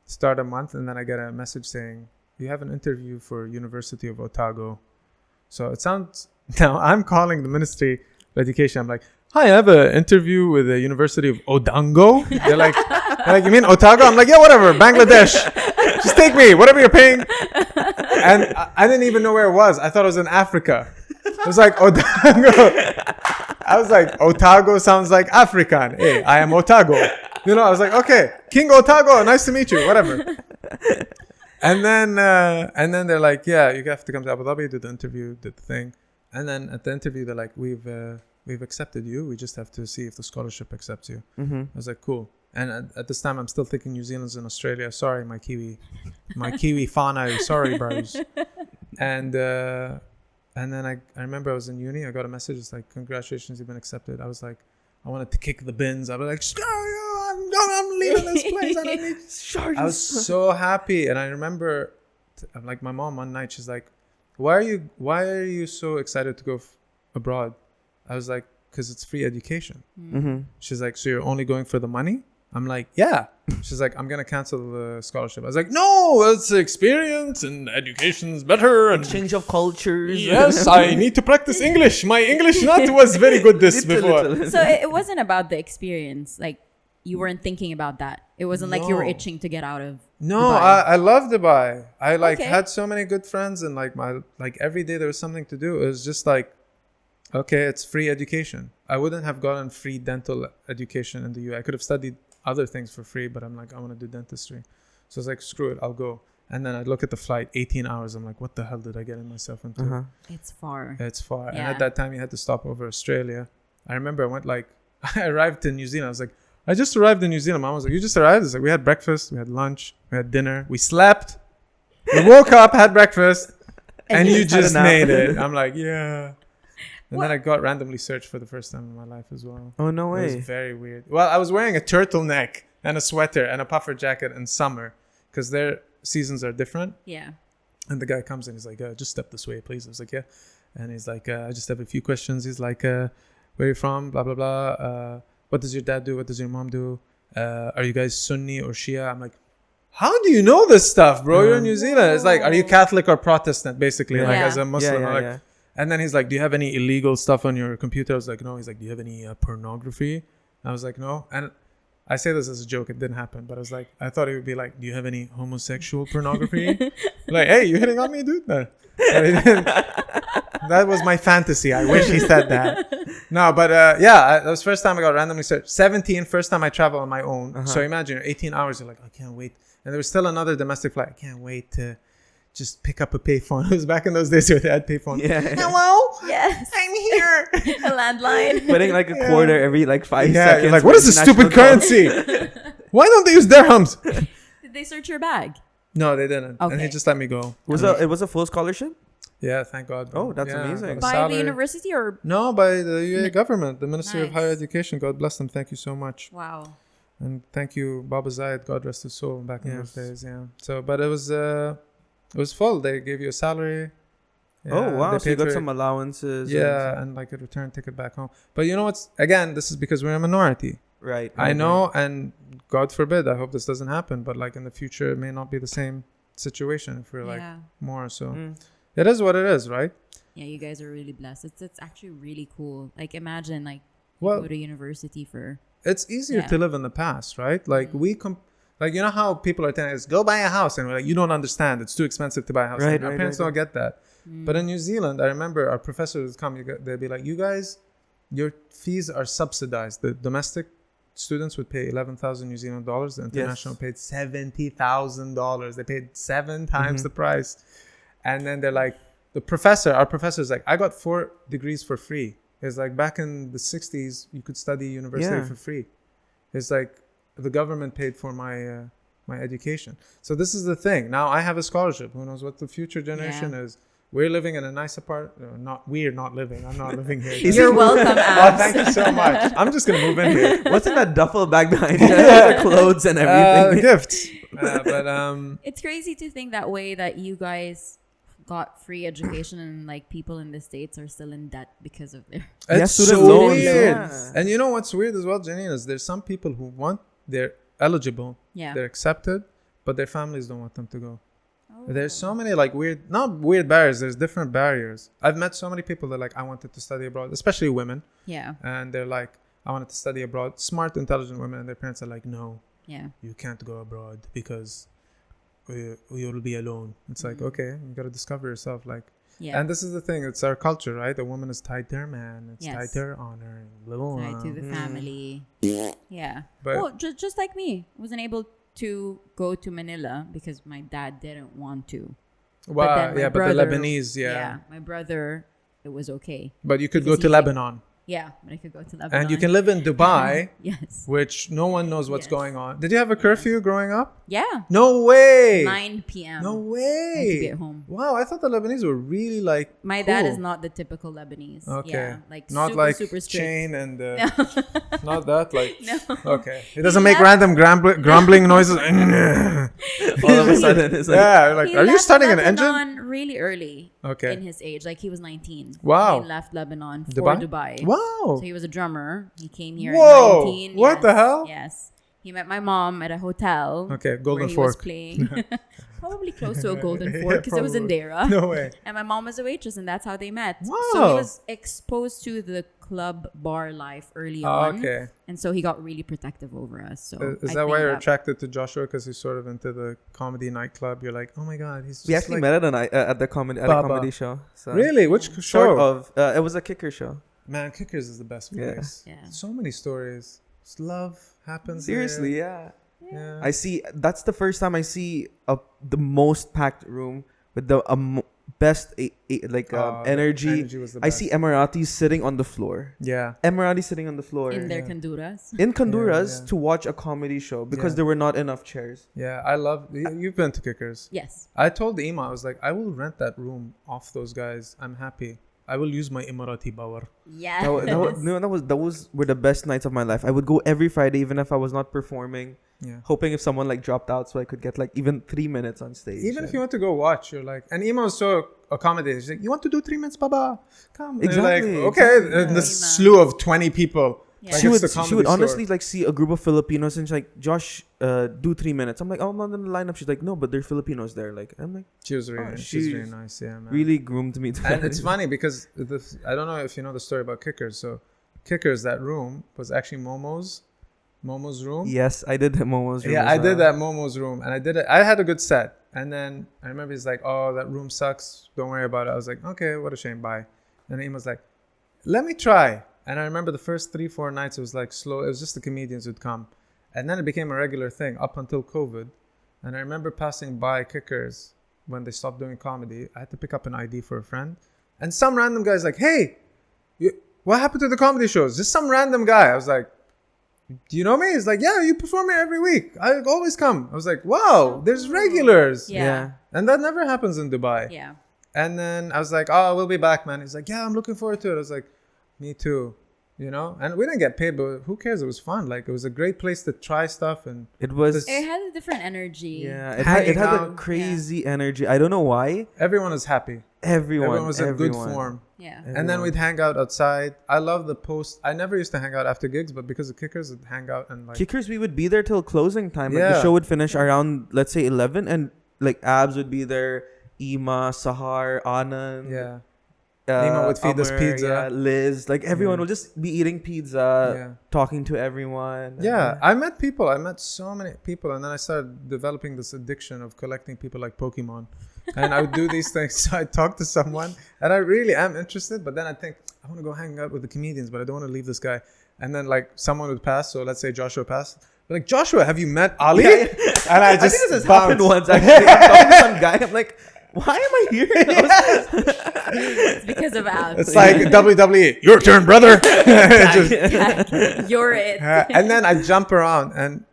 start a month, and then I get a message saying, you have an interview for University of Otago. So it sounds, now I'm calling the Ministry of Education. I'm like, hi, I have an interview with the University of Odango. They're like, you mean Otago? I'm like, yeah, whatever, Bangladesh. Just take me, whatever you're paying. And I didn't even know where it was. I thought it was in Africa. It was like Odango. I was like, Otago sounds like African. Hey, I am Otago. You know, I was like, okay, King Otago, nice to meet you, whatever. And then they're like, yeah, you have to come to Abu Dhabi, do the interview, did the thing. And then at the interview, they're like, we've accepted you. We just have to see if the scholarship accepts you. Mm-hmm. I was like, cool. And at this time, I'm still thinking New Zealand's in Australia. Sorry, my Kiwi fauna. Sorry, bros. And then I remember I was in uni. I got a message. It's like, congratulations, you've been accepted. I was like, I wanted to kick the bins. I was like, screw you, I'm leaving this place. I don't need Sharks. I was so happy, and I remember, I'm like, my mom one night, she's like, why are you so excited to go abroad? I was like, because it's free education. Mm-hmm. She's like, so you're only going for the money? I'm like, yeah. She's like, I'm gonna cancel the scholarship. I was like, no, it's experience and education's better. And Exchange of cultures. yes, I need to practice English. My English not was very good before. So it wasn't about the experience. Like, you weren't thinking about that. It wasn't like you were No. itching to get out of No, Dubai. I love Dubai. I like Okay. had so many good friends, and like every day there was something to do. It was just like, okay, it's free education. I wouldn't have gotten free dental education in the US. I could have studied other things for free, but I'm like, I want to do dentistry. So I was like, screw it, I'll go. And then I look at the flight, 18 hours. I'm like, what the hell did I get myself into? Uh-huh. It's far. It's far. And Yeah. at that time, you had to stop over Australia. I remember I went like, I arrived in New Zealand. I was like, I just arrived in New Zealand. Mom was like, you just arrived? I was like, we had breakfast, we had lunch, we had dinner, we slept, we woke up, had breakfast, and you just had a nap. made it. I'm like, yeah. And What? then I got randomly searched for the first time in my life as well. Oh, no It was way. very weird. Well, I was wearing a turtleneck and a sweater and a puffer jacket in summer because their seasons are different. Yeah. And the guy comes in, he's like, just step this way, please. I was like, yeah. And he's like, I just have a few questions. He's like, where are you from? Blah, blah, blah. What does your dad do? What does your mom do? Are you guys Sunni or Shia? I'm like, how do you know this stuff, bro? You're in New Zealand. It's like, are you Catholic or Protestant, basically, like Yeah. as a Muslim? Yeah, I'm yeah, like, yeah. and then he's like, do you have any illegal stuff on your computer? I was like, no. He's like, do you have any pornography? I was like, no. And I say this as a joke. It didn't happen. But I was like, I thought it would be like, do you have any homosexual pornography? Like, hey, you hitting on me, dude? No. But he didn't. That was my fantasy. I wish he said that. No, but yeah, that was first time I got randomly searched. 17, first time I travel on my own. Uh-huh. So imagine 18 hours. You're like, I can't wait. And there was still another domestic flight. I can't wait to just pick up a payphone. It was back in those days where they had payphone. Yeah. Hello, Yes. I'm here. A landline. Putting like a quarter every like 5 Yeah, seconds. you're like, for what is this international stupid calls. currency? Why don't they use dirhams? Did they search your bag? No, they didn't. And he Okay. just let me go. It was a full scholarship? Yeah, thank God. bro. Oh, that's Yeah, amazing. got a By salary. the university or? No, by the UAE government, the Ministry of Nice. Higher Education. God bless them. Thank you so much. Wow. And thank you, Baba Zayed. God rest his soul. Back in Yes. those days, yeah. So, but it was full. They gave you a salary. Oh, wow. they So you paid got for- some allowances. Yeah, and like a return ticket back home. But you know what's? Again, this is because we're a minority. Right. I know, and God forbid, I hope this doesn't happen. But like in the future, it may not be the same situation if we're like Yeah. more. So Mm. it is what it is, right? Yeah, you guys are really blessed. It's actually really cool. Like, imagine like Well, go to university for. it's easier Yeah. to live in the past, right? Like like you know how people are telling us go buy a house, and we're like, you don't understand. It's too expensive to buy a house. Right, Like, our right, parents right, don't get that. But in New Zealand, I remember our professors would come. They'd be like, you guys, your fees are subsidized. The domestic students would pay 11,000 New Zealand dollars. The international paid $70,000. They paid 7 times the price. And then they're like, our professor's like, I got 4 degrees for free. It's like back in the 60s, you could study university Yeah. for free. It's like the government paid for my education. So this is the thing. Now I have a scholarship. Who knows what the future generation is? We're living in a nice apartment. We're not living. I'm not living here. You're welcome, Oh, Abz. thank you so much. I'm just gonna move in here. What's in that duffel bag behind you? The clothes and everything. Gifts. But It's crazy to think that way that you guys got free education and like people in the States are still in debt because of their. it's student so loans, weird. yeah. And you know what's weird as well, Janine, is there's some people who they're eligible, Yeah. they're accepted, but their families don't want them to go. Oh. There's so many like not weird barriers. There's different barriers. I've met so many people that like I wanted to study abroad, especially women, Yeah. and they're like, I wanted to study abroad. Smart, intelligent women, and their parents are like, no, Yeah. you can't go abroad because you'll be alone. It's like, okay, you got to discover yourself. Like, Yeah. and this is the thing. It's our culture, right? The woman is tied to her man. It's Yes. tied to her honor. And blah, blah, Tied to blah. the family. Yeah. But Well, just like me, wasn't able to go to Manila because my dad didn't want to. well, but then my yeah, but the brother- Lebanese, yeah. My brother, it was okay. But you could go Because to he- Lebanon. Yeah, but I could go to Lebanon. And you can live in Dubai, yes. which no one knows what's Yes. going on. Did you have a curfew growing up? Yeah. No way. 9 p.m. No I had to way. be at home. Wow, I thought the Lebanese were really like My dad cool. is not the typical Lebanese. Okay. Yeah, like Not super, like super strict. chain and No. not that like No. okay. It doesn't make left- random grumbling noises. All of a sudden, it's like, Yeah, like He are you left starting an Lebanon engine? really early Okay. in his age. Like he was 19. Wow. He left Lebanon for Dubai? Dubai. Wow. So he was a drummer. He came here Whoa. at 19. What the hell? Yes. He met my mom at a hotel. Okay, Golden where he was Fork. playing. Probably close to a Golden Fork because it was in Probably. Dera. No way. And my mom was a waitress, and that's how they met. So Wow. he was exposed to the club bar life early Oh, on. okay. And so he got really protective over us. So Is I that why think you're attracted to Joshua? Because he's sort of into the comedy nightclub. You're like, oh my god, he's just we actually like, met at the comedy at a Baba. comedy show. So. Really? Which Sort show? of. It was a kicker show. Man, Kickers is the best Yeah. place. Yeah. So many stories. Just love happens. Seriously, there. yeah. Yeah. I see. That's the first time I see the most packed room with the best energy. was the I best. see Emiratis sitting on the floor. Yeah. Emiratis sitting on the floor in their Yeah. Kanduras. in Kanduras yeah. to watch a comedy show because Yeah. there were not enough chairs. Yeah. I love. You've been to Kickers. Yes. I told Ima, I was like, I will rent that room off those guys. I'm happy. I will use my Emirati power. Yes. Those were the best nights of my life. I would go every Friday, even if I was not performing, Yeah. hoping if someone like dropped out, so I could get like even 3 minutes on stage. Even if you want to go watch, you're like, and Ima was so accommodating. She's like, you want to do 3 minutes, Baba? Come. And you're Exactly, like, okay. exactly. And the Yeah. slew of 20 people. Yeah. Like, she it's would the comedy she would store. honestly like see a group of Filipinos and she's like, Josh, do 3 minutes. I'm like, oh, I'm not in the lineup. She's like, no, but there's Filipinos there. Like, I'm like, She was really, Oh, she's really she's nice. Yeah, man. really groomed me. And it's funny because I don't know if you know the story about Kickers. So Kickers, that room was actually Momo's room. Yes, I did Momo's room. Yeah, as I did well. that Momo's room, and I did it. I had a good set, and then I remember he's like, "Oh, that room sucks. Don't worry about it." I was like, "Okay, what a shame. Bye." And he was like, "Let me try." And I remember the first 3-4 nights it was like slow. It was just the comedians who'd come, and then it became a regular thing up until COVID. And I remember passing by Kickers when they stopped doing comedy. I had to pick up an ID for a friend, and some random guy's like, "Hey, what happened to the comedy shows?" Just some random guy. I was like, do you know me? He's like, yeah, you perform here every week. I always come. I was like, wow, there's regulars. Yeah. And that never happens in Dubai. Yeah. And then I was like, oh, we'll be back, man. He's like, yeah, I'm looking forward to it. I was like, me too. You know? And we didn't get paid, but who cares? It was fun. Like, it was a great place to try stuff. And It was. It has a different energy. Yeah, Hanging it had a out. crazy energy. I don't know why. everyone was happy. Everyone was in good form. Yeah. And then Everyone. we'd hang out outside. I love the post. I never used to hang out after gigs, but because of Kickers, I'd hang out and like... Kickers, we would be there till closing time. Like Yeah. the show would finish around, let's say 11, and like Abz would be there, Ima, Sahar, Anand. Yeah. Ima would feed us pizza. yeah, Liz, like everyone Yeah. would just be eating pizza, Yeah. talking to everyone. Yeah, I met people. I met so many people, and then I started developing this addiction of collecting people like Pokemon. And I would do these things. So I talk to someone, and I really am interested. But then I think I want to go hang out with the comedians, but I don't want to leave this guy. And then like someone would pass. So let's say Joshua passed. But like, Joshua, have you met Ali? Yeah. And I I just think this has bounced. happened once actually. I'm talking to some guy. I'm like, why am I here? It's because of Abz. It's like WWE. Your turn, brother. Just- You're it. and then I jump around, and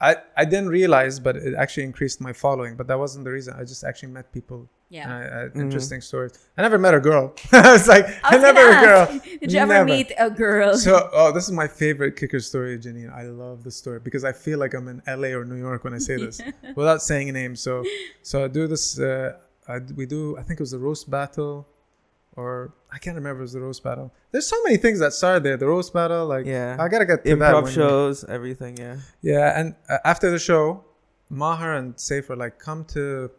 I didn't realize, but it actually increased my following. But that wasn't the reason. I just actually met people. Yeah. And I had interesting stories. I never met a girl. I was like, I was never gonna a girl. ask, did you ever Never. meet a girl? So, this is my favorite kicker story, Janine. I love this story because I feel like I'm in LA or New York when I say this, without saying a name. So I do this. I think it was the roast battle, or I can't remember. It was the roast battle. There's so many things that started there. The roast battle, like Yeah. I gotta get to that. Improv when- shows, everything. Yeah. Yeah, and after the show, Maher and Saif are like, come to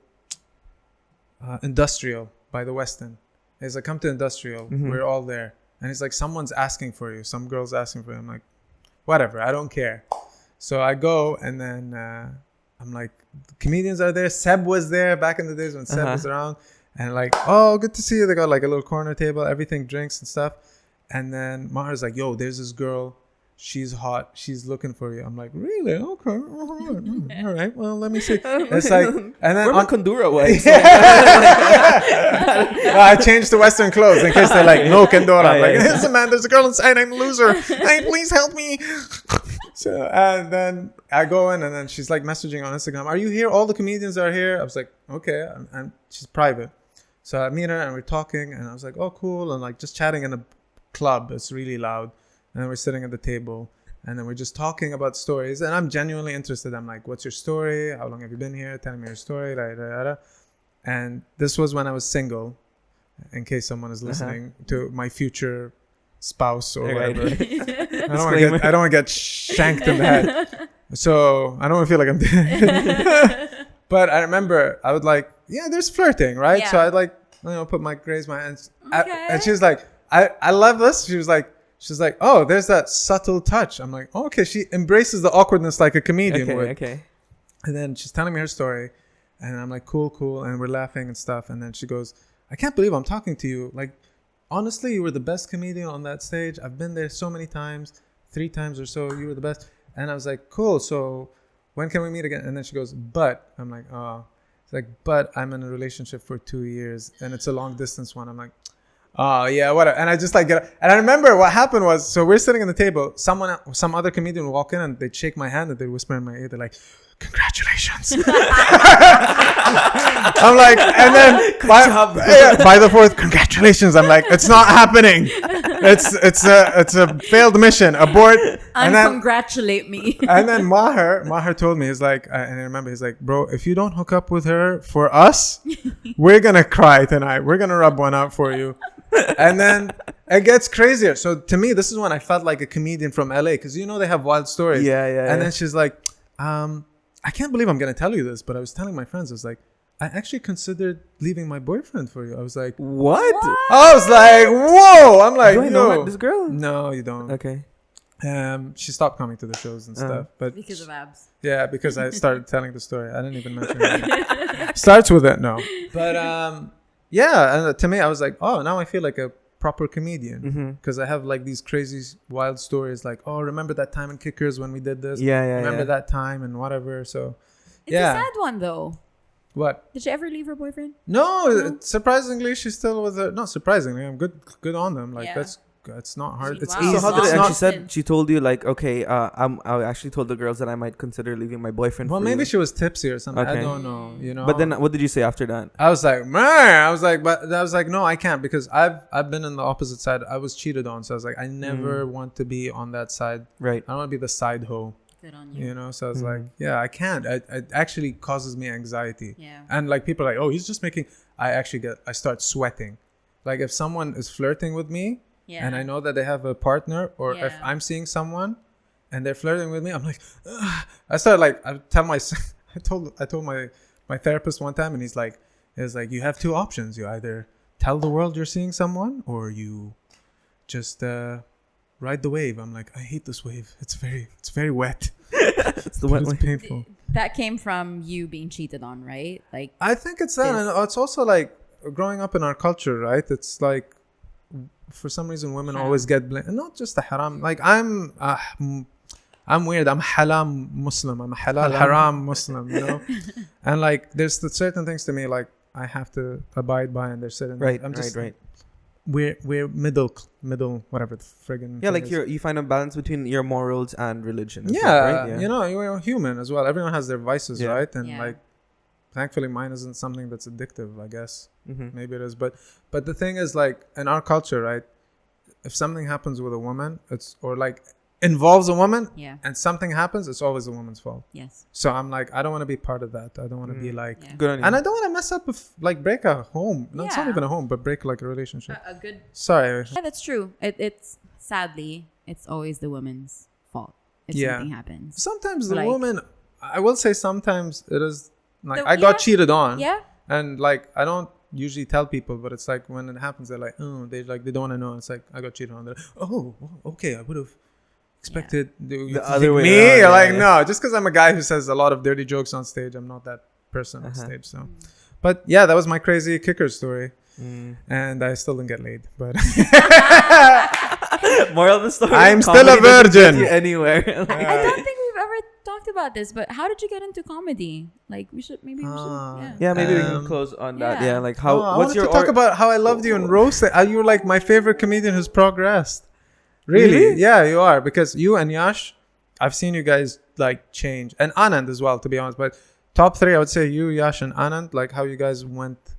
Industrial by the Westin. He's like, come to Industrial. Mhm. We're all there. And he's like, someone's asking for you. Some girl's asking for you. I'm like, whatever. I don't care. So I go, and then I'm like, the comedians are there. Seb was there back in the days when Seb was around. And like, oh, good to see you. They got like a little corner table, everything, drinks and stuff. And then Maher's like, yo, there's this girl. she's hot. She's looking for you. I'm like, really? Okay. All right. Well, let me see. It's like, and then on Kandora was. I changed to Western clothes in case they're like, no Kandora. I'm like, listen, man, there's a girl inside. I'm a loser. Hey, please help me. So, and then I go in, and then she's like messaging on Instagram. Are you here? All the comedians are here. I was like, okay. And she's private. So I meet her, and we're talking, and I was like, oh, cool. And like just chatting in a club. It's really loud. And then we're sitting at the table, and then we're just talking about stories. And I'm genuinely interested. I'm like, what's your story? How long have you been here? Tell me your story. And this was when I was single, in case someone is listening to my future spouse or whatever. I don't want to get shanked in the head. So I don't want to feel like I'm dead. But I remember I would like, yeah, there's flirting, right? Yeah. So I'd like, raise my hands. Okay. And she was like, I love this. She's like, oh, there's that subtle touch. I'm like, oh, okay. She embraces the awkwardness like a comedian would. Okay. And then she's telling me her story. And I'm like, cool. And we're laughing and stuff. And then she goes, I can't believe I'm talking to you. Like, honestly, you were the best comedian on that stage. I've been there so many times, 3 times or so. You were the best. And I was like, cool. So when can we meet again? And then she goes, but. I'm like, oh. It's like, but I'm in a relationship for 2 years. And it's a long distance one. I'm like, oh, yeah, whatever. And I just like get, and I remember what happened was, so we're sitting at the table, some other comedian would walk in and they'd shake my hand and they'd whisper in my ear, they're like, congratulations. I'm like, and then by the 4th, congratulations. I'm like, it's not happening. It's a failed mission, abort. Congratulate me. And then Maher told me, he's like, and I remember he's like, bro, if you don't hook up with her for us, we're gonna cry tonight. We're gonna rub one out for you. And then it gets crazier. So to me, this is when I felt like a comedian from LA, because they have wild stories. Yeah. And then she's like, I can't believe I'm gonna tell you this, but I was telling my friends, I was like, I actually considered leaving my boyfriend for you. I was like, what? I was like, whoa. I'm like, do I know this girl? No, you don't. Okay. She stopped coming to the shows and stuff, but because of Abz. Yeah, because I started telling the story. I didn't even mention it. Starts with it, no. But yeah, and to me, I was like, oh, now I feel like a proper comedian, because I have like these crazy wild stories, like, oh, remember that time in Kickers when we did this? Remember that time and whatever. So it's a sad one though. What? Did she ever leave her boyfriend? No, surprisingly, she's still with her. Not surprisingly, I'm good on them. Like that's not hard. It's easy. So how did it? And she said she told you like, okay, I actually told the girls that I might consider leaving my boyfriend. Well, maybe she was tipsy or something. Okay. I don't know. But then, what did you say after that? I was like, no, I can't, because I've been in the opposite side. I was cheated on, so I was like, I never want to be on that side. Right. I don't want to be the side hoe. Good on you. So I was like, yeah, I can't. It actually causes me anxiety. Yeah. And like people are like, oh, he's just making. I start sweating. Like if someone is flirting with me, and I know that they have a partner, or if I'm seeing someone and they're flirting with me, I'm like, ugh. I told my therapist one time, and he's like, you have 2 options. You either tell the world you're seeing someone, or you just ride the wave. I'm like, I hate this wave. It's very wet. It's the wet wave. It's painful. That came from you being cheated on, right? Like, I think it's that, and it's also like growing up in our culture, right? It's like, for some reason, women always get blamed, and not just the haram. Like I'm weird. I'm halal Muslim. I'm a halal haram Muslim. And like there's certain things to me like I have to abide by, and there's certain right. We're middle whatever the friggin' like you find a balance between your morals and religion. Right? You're human as well. Everyone has their vices, right? And like, thankfully, mine isn't something that's addictive, I guess. Maybe it is, but the thing is, like, in our culture, right? If something happens with a woman, or like involves a woman, and something happens, it's always the woman's fault. Yes. So I'm like, I don't want to be part of that. I don't want to be like, good on you. And I don't want to mess up break a home. No, it's not even a home, but break like a relationship. A good. Sorry. Yeah, that's true. It's sadly, it's always the woman's fault if something happens. Sometimes the woman, I will say, sometimes it is like I got cheated on. Yeah. And like I don't usually tell people, but it's like when it happens, they're like, oh, they don't want to know. It's like I got cheated on. They're like, oh, okay, I would have expected the other way me. around, no, just because I'm a guy who says a lot of dirty jokes on stage, I'm not that person on stage. So, but yeah, that was my crazy kicker story, and I still didn't get laid, but. Moral of the story: I'm still comedy a doesn't get virgin. you anywhere. I don't think we've ever talked about this, but how did you get into comedy? Like, we should. Yeah, maybe we can close on that. Yeah. Yeah, like how? I what's wanted your to talk about how I loved you in roast? You were like my favorite comedian who's progressed. Really? Yeah, you are, because you and Yash, I've seen you guys like change, and Anand as well, to be honest. But top three, I would say you, Yash, and Anand. Like how you guys went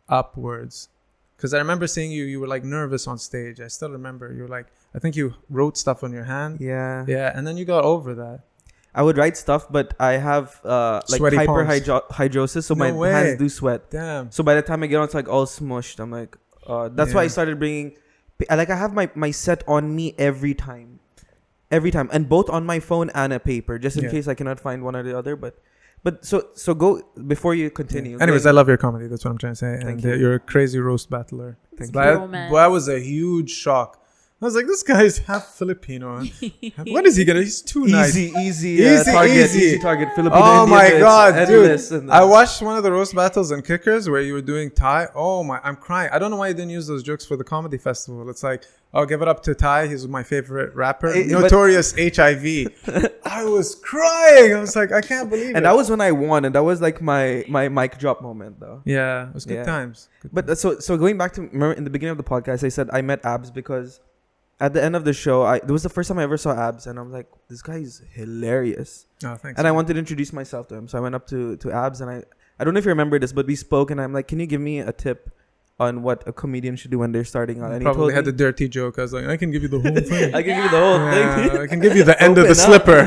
upwards. Because I remember seeing you. You were like nervous on stage. I still remember. You were like, I think you wrote stuff on your hand. Yeah. Yeah, and then you got over that. I would write stuff, but I have like Sweaty palms. hyperhidrosis, so No my way. hands do sweat. Damn. So by the time I get on, it's like all smushed. I'm like, that's why I Yeah. started bringing. Like I have my set on me every time, and both on my phone and a paper, just in Yeah. case I cannot find one or the other. But so go before you continue. Anyways, I love your comedy. That's what I'm trying to say. Thank And you. you're a crazy roast battler. Thank But that was a huge shock. I was like, this guy's half Filipino. What is he gonna? He's too nice. Easy Easy. easy target. Filipino. Oh Indian my bits, god, endless, dude! and I watched one of the roast battles and kickers where you were doing Thai. Oh my, I'm crying. I don't know why you didn't use those jokes for the comedy festival. It's like, I'll give it up to Thai. He's my favorite rapper, notorious HIV. I was crying. I was like, I can't believe it. And that was when I won, and that was like my mic drop moment, though. Yeah, it was good Yeah. times. But so going back to, remember in the beginning of the podcast, I said I met Abz because at the end of the show, it was the first time I ever saw Abz, and I'm like, this guy is hilarious. Oh, thanks. And I wanted to introduce myself to him, so I went up to Abz, and I don't know if you remember this, but we spoke, and I'm like, can you give me a tip on what a comedian should do when they're starting out? And Probably he had told the dirty joke. I was like, I can give you the whole thing. I can give you the whole thing. I can give you the end of the Open slipper.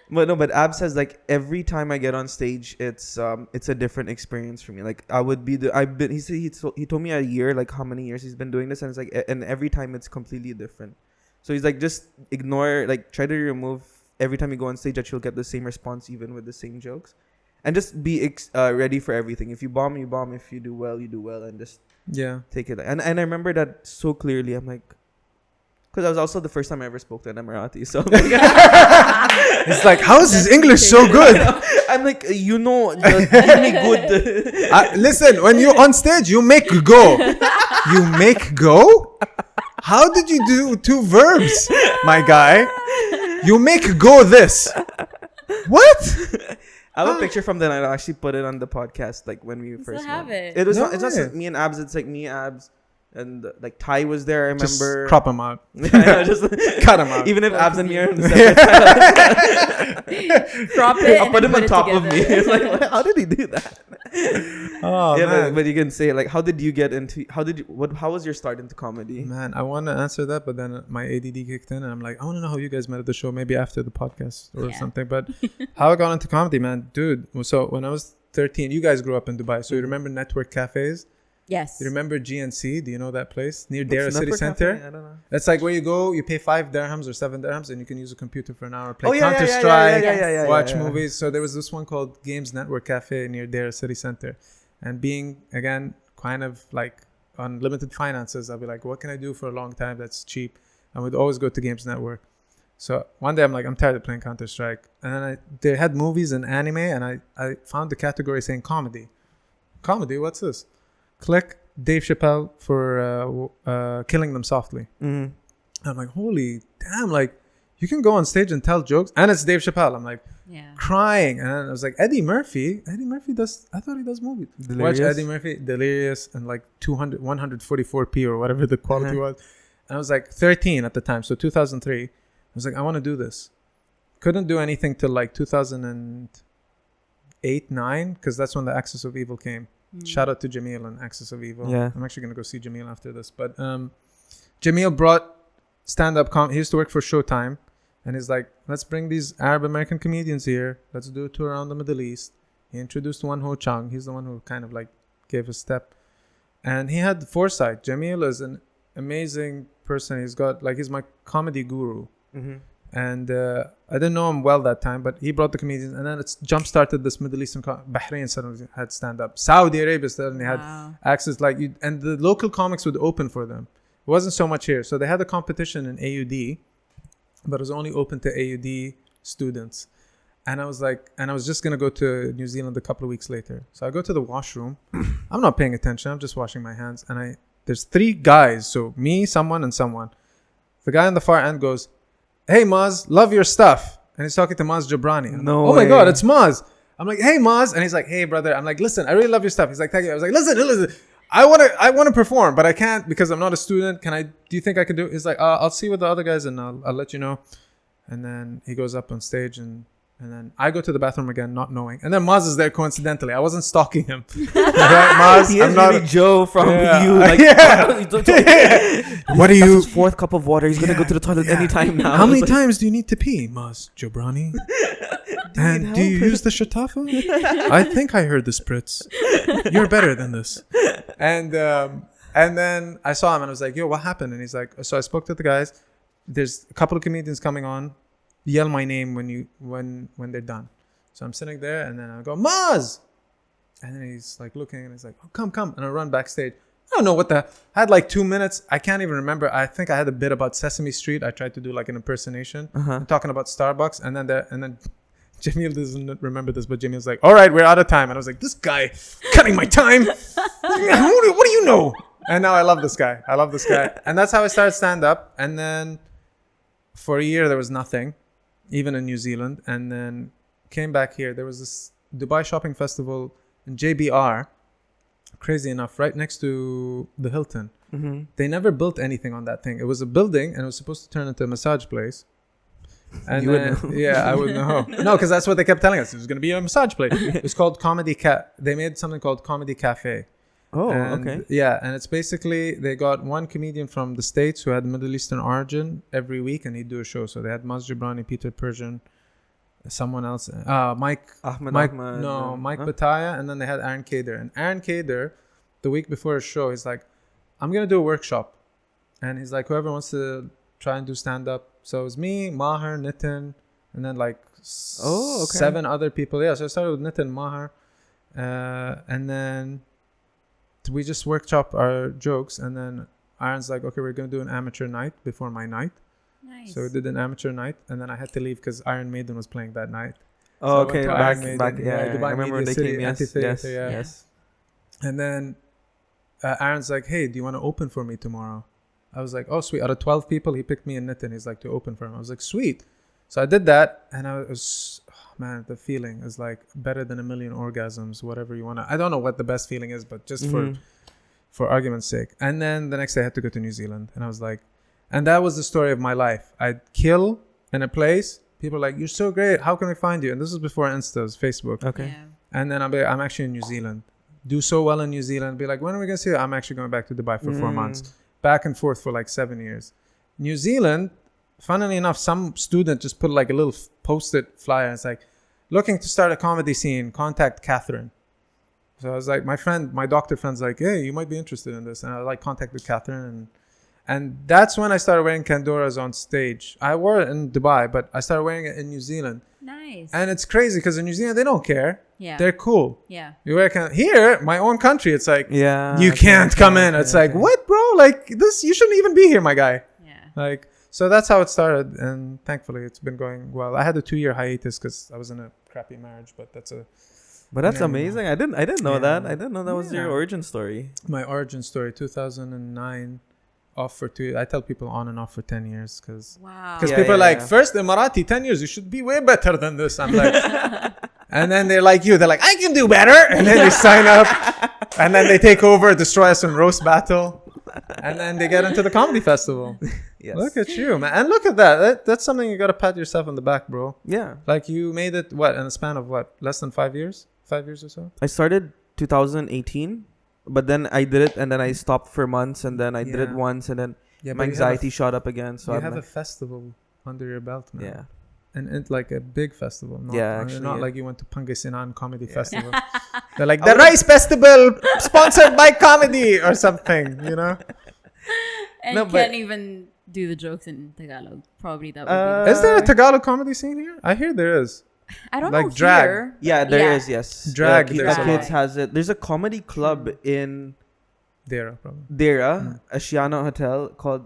But Ab says like every time I get on stage, it's a different experience for me. Like I would be he told me a year, like how many years he's been doing this, and it's like, and every time it's completely different. So he's like, just ignore, like try to remove every time you go on stage that you'll get the same response even with the same jokes, and just be ready for everything. If you bomb, you bomb. If you do well, you do well, and just take it. And I remember that so clearly. I'm like, because that was also the first time I ever spoke to an Emirati. So It's like, how is his English so good? I'm like, you know, just give me good. Listen, when you're on stage, you make go. You make go? How did you do two verbs, my guy? You make go this. What? I have a picture from then. I'll actually put it on the podcast, like when we first have met. it. It was No not. It's not way. just me and Abz. It's like me, Abz, and like Ty was there. I remember. Just crop him out. Yeah, just Cut him out. even if Abz and me are in the separate Crop it. I'll and put him on it top of me. together. It's like, how did he do that? Oh, Yeah, man. but you can say like, how did you get into? How was your start into comedy? Man, I want to answer that, but then my ADD kicked in, and I'm like, I want to know how you guys met at the show, maybe after the podcast or Yeah. something. But how I got into comedy, man, dude. So when I was 13, you guys grew up in Dubai, so you remember network cafes? Yes. You remember GNC? Do you know that place near What's Dera City Network Center? Cafe? I don't know. It's like where you go, you pay 5 dirhams or 7 dirhams, and you can use a computer for an hour, play Oh, yeah, Counter yeah, Strike, yeah, watch yeah. movies. So there was this one called Games Network Cafe near Dera City Center, and being again kind of like on limited finances, I'll be like, what can I do for a long time that's cheap? I would always go to Games Network. So one day I'm like, I'm tired of playing Counter Strike, and then they had movies and anime, and I found the category saying comedy. Comedy, what's this? Click Dave Chappelle for Killing Them Softly. Mm-hmm. I'm like, holy damn, like you can go on stage and tell jokes, and it's Dave Chappelle. I'm like Yeah. crying, and I was like, Eddie Murphy does, I thought he does movies. Delirious? Watch Eddie Murphy, Delirious, and like 144p or whatever the quality was. And I was like 13 at the time, so 2003. I was like, I want to do this. Couldn't do anything till like 2008, 9, because that's when the Axis of Evil came. Shout out to Jamil and Axis of Evil. Yeah. I'm actually going to go see Jamil after this. But Jamil brought stand-up he used to work for Showtime. And he's like, let's bring these Arab American comedians here. Let's do a tour around the Middle East. He introduced Wan Ho Chang. He's the one who kind of like gave a step. And he had foresight. Jamil is an amazing person. He's my comedy guru. Mm-hmm. And I didn't know him well that time, but he brought the comedians, and then it's jump-started this Middle Eastern Bahrain suddenly had stand-up. Saudi Arabia suddenly had access, and the local comics would open for them. It wasn't so much here. So they had a competition in AUD, but it was only open to AUD students. And I was just going to go to New Zealand a couple of weeks later. So I go to the washroom. I'm not paying attention. I'm just washing my hands. And there's 3 guys. So me, someone, and someone. The guy on the far end goes, "Hey, Maz, love your stuff." And he's talking to Maz Jabrani. No oh my way. God, it's Maz. I'm like, "Hey, Maz." And he's like, "Hey, brother." I'm like, "Listen, I really love your stuff." He's like, "Thank you." I was like, listen. I want to perform, but I can't because I'm not a student. Do you think I can do it? He's like, "I'll see with the other guys and I'll let you know." And then he goes up on stage and then I go to the bathroom again, not knowing. And then Maz is there coincidentally. I wasn't stalking him. Maz, He is I'm not really Joe from Yeah. you. Like, What do That's you? his 4th cup of water. He's gonna go to the toilet anytime now. How many It's like, times do you need to pee, Maz Jabrani? And do you help? use the shatafa? I think I heard the spritz. You're better than this. And then I saw him and I was like, "Yo, what happened?" And he's like, "So I spoke to the guys. There's a couple of comedians coming on. Yell my name when they're done." So I'm sitting there and then I go, "Maz!" And then he's like looking and he's like, "Oh, come." And I run backstage. I don't know what I had like 2 minutes. I can't even remember. I think I had a bit about Sesame Street. I tried to do like an impersonation. I'm talking about Starbucks. And then Jamil doesn't remember this, but Jamil's like, "All right, we're out of time." And I was like, "This guy cutting my time. What do you know?" And now I love this guy. And that's how I started stand up. And then for a year, there was nothing, even in New Zealand. And then came back here. There was this Dubai Shopping Festival in JBR, crazy enough, right next to the Hilton. They never built anything on that thing. It was a building and it was supposed to turn into a massage place. And You would then, know. yeah, I would know. No, because that's what they kept telling us. It was going to be a massage place. It's called They made something called Comedy Cafe. Oh, And, okay. Yeah, and it's basically they got one comedian from the States who had Middle Eastern origin every week, and he'd do a show. So they had Maz Jabrani, Peter Persian, someone else, Mike Ahmed. Mike Huh? Bataya, and then they had Aaron Kader. And Aaron Kader, the week before his show, he's like, "I'm gonna do a workshop," and he's like, "Whoever wants to try and do stand up." So it was me, Maher, Nitin, and then like Oh, okay. 7 other people. Yeah, so I started with Nitin, Maher, and then we just workshop our jokes. And then Aaron's like, "Okay, we're gonna do an amateur night before my night." Nice. So we did an amateur night, and then I had to leave because Iron Maiden was playing that night. Oh, So I okay. went to Iron Back. Maiden, Yeah, Dubai I remember Media they City came. Yes, Amphitheater, yes, yeah. yes. And then Aaron's like, "Hey, do you want to open for me tomorrow?" I was like, "Oh, sweet." Out of 12 people, he picked me and Nitin. He's like, to open for him. I was like, "Sweet." So I did that, and I was, man, the feeling is like better than a million orgasms, whatever you want to. I don't know what the best feeling is, but just for argument's sake. And then the next day I had to go to New Zealand, and I was like, and that was the story of my life. I'd kill in a place. People are like, "You're so great. How can we find you?" And this was before Insta, it was Facebook. Okay. Yeah. And then I'm actually in New Zealand. Do so well in New Zealand. Be like, "When are we going to see you?" I'm actually going back to Dubai for 4 months. Back and forth for like 7 years. New Zealand, funnily enough, some student just put like a little post-it flyer. And it's like, "Looking to start a comedy scene, contact Catherine." So I was like, my doctor friend's like, "Hey, you might be interested in this." And I like contacted Catherine. And that's when I started wearing Kandoras on stage. I wore it in Dubai, but I started wearing it in New Zealand. Nice. And it's crazy because in New Zealand, they don't care. Yeah. They're cool. Yeah. You wear here, my own country, it's like, Yeah. you can't come in. It's like, what, bro? Like this, you shouldn't even be here, my guy. Yeah. Like, so that's how it started. And thankfully, it's been going well. I had a 2-year hiatus because I was in a crappy marriage, but that's But amazing. I didn't know Yeah. that. I didn't know that was your Yeah. origin story. my origin story. 2009, off for 2 years. I tell people on and off for 10 years because Wow. Yeah, people are like, yeah. first Emirati, 10 years, you should be way better than this. I'm like, and then they're like you. They're like, "I can do better." And then they sign up. And then they take over, destroy us in roast battle. And then they get into the comedy festival. Yes. Look at you, man. And look at that. That's something you got to pat yourself on the back, bro. Yeah. Like you made it, what, in a span of what? Less than 5 years? 5 years or so? I started 2018, but then I did it and then I stopped for months and then I did it Yeah. once and then Yeah, my anxiety shot up again. So you I'm have a like, festival under your belt now. yeah. And it's like a big festival. Not, Yeah, actually, Not yeah. like you went to Pangasinan Comedy Yeah. Festival. They're like, "The Rice Festival sponsored by comedy," or something, you know? And No, you but- can't even do the jokes in Tagalog. Probably that would be. Is there a Tagalog comedy scene here? I hear there is. I don't like know drag. here. Yeah, there Yeah. is. Yes. Drag, Kita there's a Kids lot. has it. There's a comedy club in There, probably. Dera, Ashiana Hotel called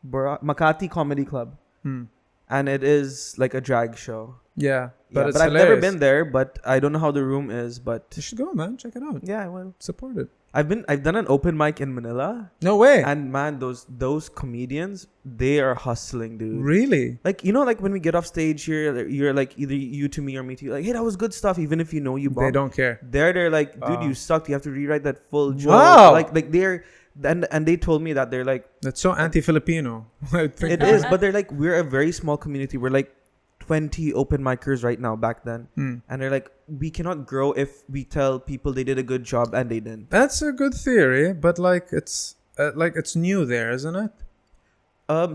Makati Comedy Club. Hmm. And it is like a drag show. Yeah, but Yeah, it's but I've never hilarious. been there. But I don't know how the room is. But You should go, man. Check it out. yeah, I will. Support it. I've done an open mic in Manila, No way. and man, those comedians, they are hustling, dude. Really? Like, you know, like when we get off stage here, you're like either you to me or me to you, like, hey, that was good stuff, even if you know you They bombed. don't care. They're like, dude, Wow. you sucked. You have to rewrite that full joke. Wow. Like they're and they told me that they're like, That's so anti-Filipino. I think it is, but they're like, we're a very small community. We're like 20 open micers right now. Back then, Mm. and they're like, we cannot grow if we tell people they did a good job and they didn't. That's a good theory, but like it's new there, isn't it?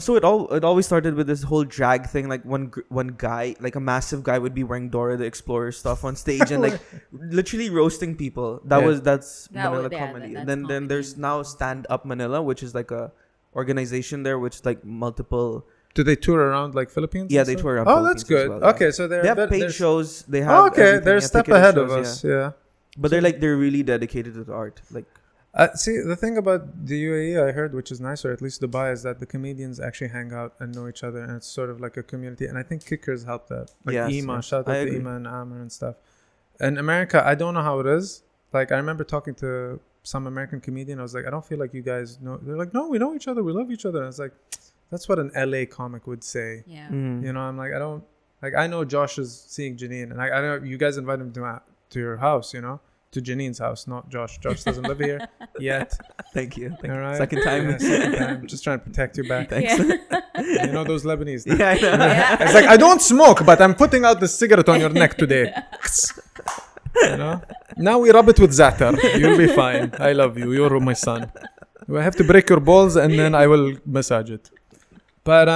So it always started with this whole drag thing. Like one guy, like a massive guy, would be wearing Dora the Explorer stuff on stage and like literally roasting people. That's That Manila was- yeah, comedy. that's And then comedy. there's now Stand Up Manila, which is like a organization there, which like multiple. Do they tour around like Philippines? Yeah, and they stuff? tour around. Oh, that's Philippines as good. well, yeah. Okay, so They have paid there's- shows. They have. Oh, okay, everything, they're a yeah, step ticketed ahead shows, of us. Yeah. But they're really dedicated to the art. Like, See, the thing about the UAE, I heard, which is nice, or at least Dubai, is that the comedians actually hang out and know each other, and it's sort of like a community. And I think kickers help that. Like Yes, Ima, yeah. shout I out to agree. Ima and Amr and stuff. In America, I don't know how it is. Like, I remember talking to some American comedian. I was like, I don't feel like you guys know. They're like, no, we know each other. We love each other. And it's like, that's what an LA comic would say. Yeah. mm. You know, I'm like, I don't, like, I know Josh is seeing Janine, and I know you guys invite him to your house, you know, to Janine's house, not Josh. Josh doesn't live here yet. Thank you. All right. Second time. Yeah, second time. Just trying to protect your back. Thanks. Yeah. You know those Lebanese. Yeah, I know. Yeah. It's like, I don't smoke, but I'm putting out the cigarette on your neck today. You know? Now we rub it with Zatar. You'll be fine. I love you. You're my son. I have to break your balls and then I will massage it. But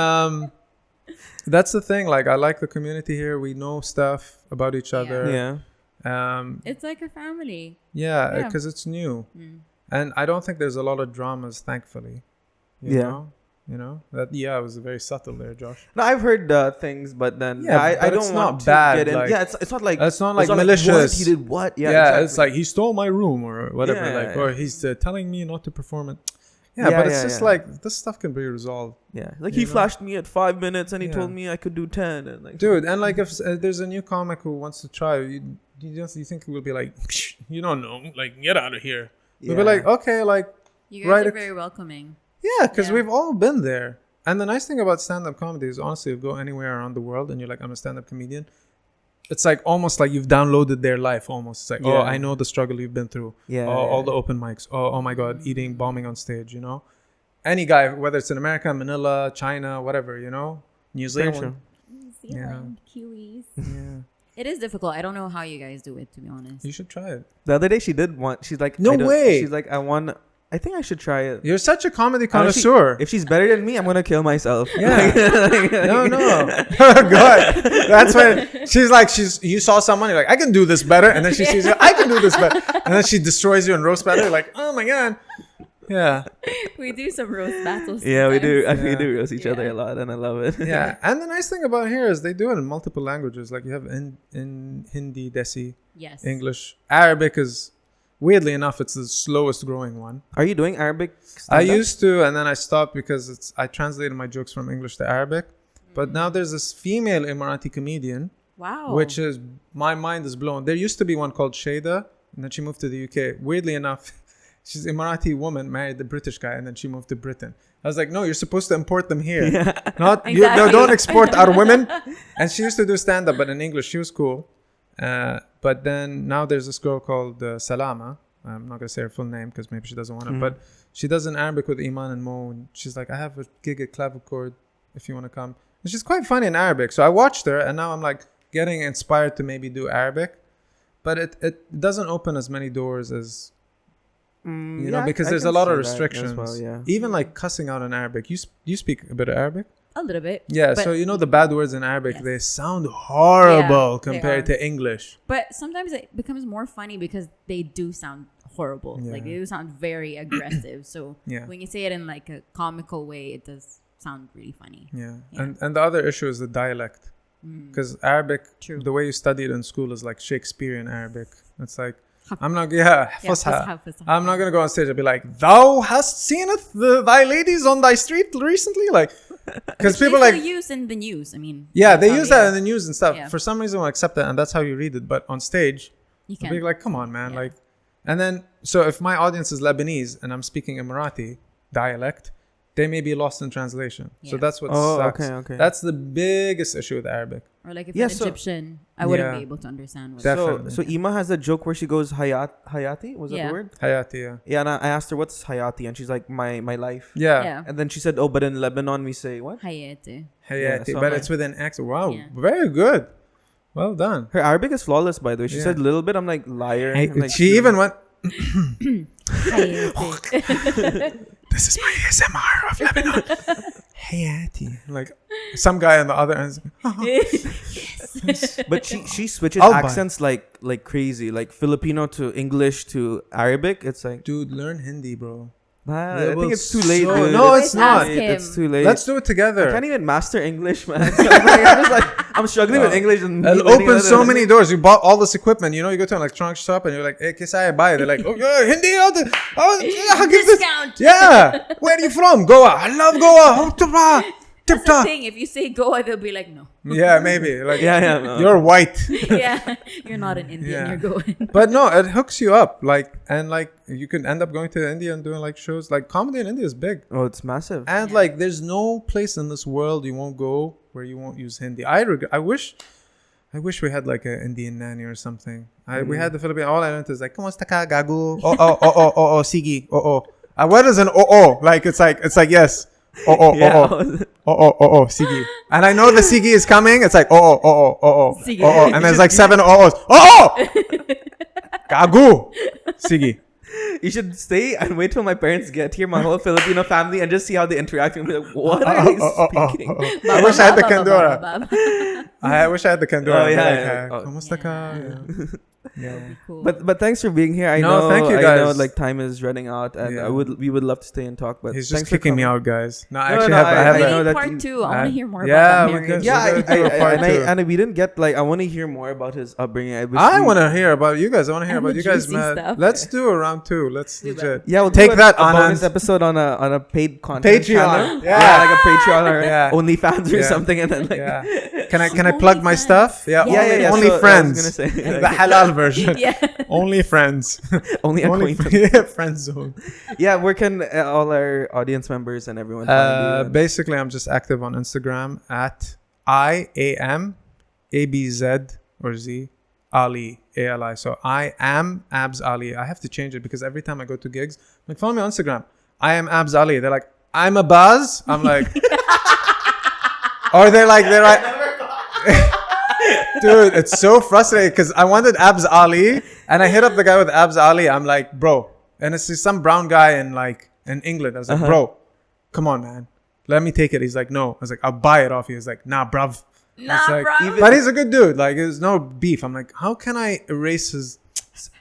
that's the thing. Like, I like the community here. We know stuff about each other. Yeah. It's like a family. Yeah, Yeah. because it's new. Mm. And I don't think there's a lot of dramas, thankfully. Yeah. You know? That, it was very subtle there, Josh. No, I've heard things, but then Yeah, I but don't it's want not to bad, get in. like- Yeah, it's not like It's not like what? malicious. He did what? Yeah, Yeah, exactly. it's like he stole my room or whatever. Yeah, like, yeah. or he's telling me not to perform it. Yeah, Yeah, but it's yeah, just yeah. like this stuff can be resolved, yeah, like you he know? flashed me at 5 minutes and he Yeah. told me I could do 10 and like dude. And like, if there's a new comic who wants to try, you think he will be like, you don't know, like, get out of here. We'll be like, okay, like, You guys Right, are ok- very welcoming. yeah, because Yeah. we've all been there. And the nice thing about stand-up comedy is, honestly, you go anywhere around the world and you're like, I'm a stand-up comedian. It's like almost like you've downloaded their life. Almost, it's like, oh, Yeah. I know the struggle you've been through. yeah, All the open mics. Oh my God, eating, bombing on stage, you know? Any guy, whether it's in America, Manila, China, whatever, you know? New Very Zealand. New Zealand, Kiwis. Yeah. It is difficult. I don't know how you guys do it, to be honest. You should try it. The other day she did one. She's like, No I don't- way. She's like, I think I should try it. You're such a comedy I know she- connoisseur. If she's better than me, I'm gonna kill myself. Yeah. No. God. That's when she's like, you saw someone, you're like, I can do this better. And then she sees you, I can do this better. And then she destroys you and roast better. You're like, oh my God. Yeah. We do some roast battles. Yeah, we do. sometimes. We Yeah. do roast each other Yeah. a lot, and I love it. Yeah. And the nice thing about here is they do it in multiple languages. Like you have in Hindi, Desi, Yes. English. Arabic is, weirdly enough, it's the slowest growing one. Are you doing Arabic? I stand-up? used to, and then I stopped because I translated my jokes from English to Arabic. But now there's this female Emirati comedian, Wow. which is, my mind is blown. There used to be one called Shada, and then she moved to the UK. Weirdly enough, she's an Emirati woman, married the British guy, and then she moved to Britain. I was like, no, you're supposed to import them here. Not you, no, Exactly. don't export our women. And she used to do stand-up, but in English. She was cool. But then now there's this girl called Salama. I'm not going to say her full name because maybe she doesn't want it. But she does in Arabic with Iman and Mo. And she's like, I have a gig at Clavichord if you want to come. And she's quite funny in Arabic. So I watched her and now I'm like getting inspired to maybe do Arabic. But it doesn't open as many doors as, you know, because there's a lot of restrictions. Well, yeah. Even like cussing out in Arabic. You speak a bit of Arabic? A little bit. Yeah, But- so you know the bad words in Arabic, Yes. they sound horrible Yeah, they compared are. to English. But sometimes it becomes more funny because they do sound horrible. Yeah. Like they do sound very aggressive. So Yeah. when you say it in like a comical way, it does sound really funny. Yeah. Yeah. And the other issue is the dialect. Because Arabic, True. the way you study it in school is like Shakespearean Arabic. It's like, I'm not, Yeah, Fusha. Fusha. I'm not going to go on stage and be like, thou hast seen it, thy ladies on thy street recently? Like, Because Which people they like, still use in the news. I mean, yeah, they that's use how that in the news and stuff. Yeah. For some reason, we'll accept that, and that's how you read it. But on stage, you I'll can. be like, come on, man. Yeah. Like, and then, so if my audience is Lebanese and I'm speaking Emirati dialect, they may be lost in translation. So Yeah. that's what Oh, sucks. okay. That's the biggest issue with Arabic. Or like if Yeah, an so- Egyptian, I wouldn't Yeah. be able to understand what. Definitely. So Ima has a joke where she goes Hayati. Was that Yeah. the word? Hayati, yeah. Yeah, and I asked her what's Hayati, and she's like my life. Yeah. Yeah. And then she said, oh, but in Lebanon we say what? Hayati. Hayati. Yeah, so but I'm it's with an X. Wow. Yeah. Very good. Well done. Her Arabic is flawless, by the way. She Yeah. said a little bit. I'm like liar. I'm like, She even went, Hayati. this is my ASMR of Lebanon. Hayati. Like some guy on the other end. But she switches I'll buy. accents like crazy, like Filipino to English to Arabic. It's like, Dude, learn Hindi, bro. I think it's too late. So- dude. No, Always it's not. ask him. It's too late. Let's do it together. I can't even master English, man. So I'm just like, I'm struggling with English and It'll open so many doors. You bought all this equipment. You know, you go to an electronics shop and you're like, hey, Kisai, buy it. They're like, oh, yeah, Hindi. I'll give this. Discount. Yeah. Where are you from? Goa. I love Goa. Tip That's the top. thing. If you say Goa, they'll be like, no. Yeah, maybe. Like, Yeah. No. you're white. Yeah, you're not an Indian. Yeah. You're going. But no, it hooks you up. Like, and like, you can end up going to India and doing like shows. Like, comedy in India is big. Oh, it's massive. And Yeah. like, there's no place in this world you won't go where you won't use Hindi. I wish we had like an Indian nanny or something. We had the Philippine. All I learned is like, "Kamusta ka, gagu?" Oh, sige. What is an oh? Like it's like yes. Oh, sige. And I know the sige is coming. It's like Sige. and there's like 7 ohs. Gagu. Sige. You should stay and wait till my parents get here, my whole Filipino family, and just see how they interact and be like, what are they speaking? I wish I had the Kandora. Kandora. I wish I had the Kandora. Oh, yeah, Like, yeah. Kamusta ka? Yeah. Yeah. Cool. But thanks for being here. I No, know, thank you, I know guys. like time is running out, and Yeah. we would love to stay and talk. But He's thanks just for kicking me coming. out, guys. No, I No, actually no, have. I have we I a, know need that part you- 2. I want to hear more Yeah, about that we marriage. could- Yeah, We're gonna do a part two. and we didn't get like I want to hear more about his upbringing. I want to hear about you guys. I want to hear And about the you guys, juicy man. stuff. Let's do a round 2. Let's Do that. legit. Yeah, we'll Take do that, a bonus Anand. episode on a paid content Patreon. channel. Yeah. Like a Patreon or Yeah. OnlyFans or Yeah. something, and then like Yeah. Can I plug my OnlyFans. stuff? Yeah. Yeah, Only so I was friends. gonna say, The halal version. Yeah. Only friends. only Only acquaintance. friend zone. Yeah, where can all our audience members and everyone find you? Basically, I'm just active on Instagram at IAMABZ or Z Ali ALI. So I am Abz Ali. I have to change it because every time I go to gigs, I'm like, follow me on Instagram. I am Abz Ali. They're like, I'm a Buzz. I'm like, or they're like, dude, it's so frustrating because I wanted Abz Ali and I hit up the guy with Abz Ali. I'm like, bro, and it's just some brown guy in England. I was like, bro, come on, man, let me take it. He's like, no. I was like, I'll buy it off you. He's like, nah, bruv. Nah, It's like, bruv. but he's a good dude. Like, there's no beef. I'm like, how can I erase his?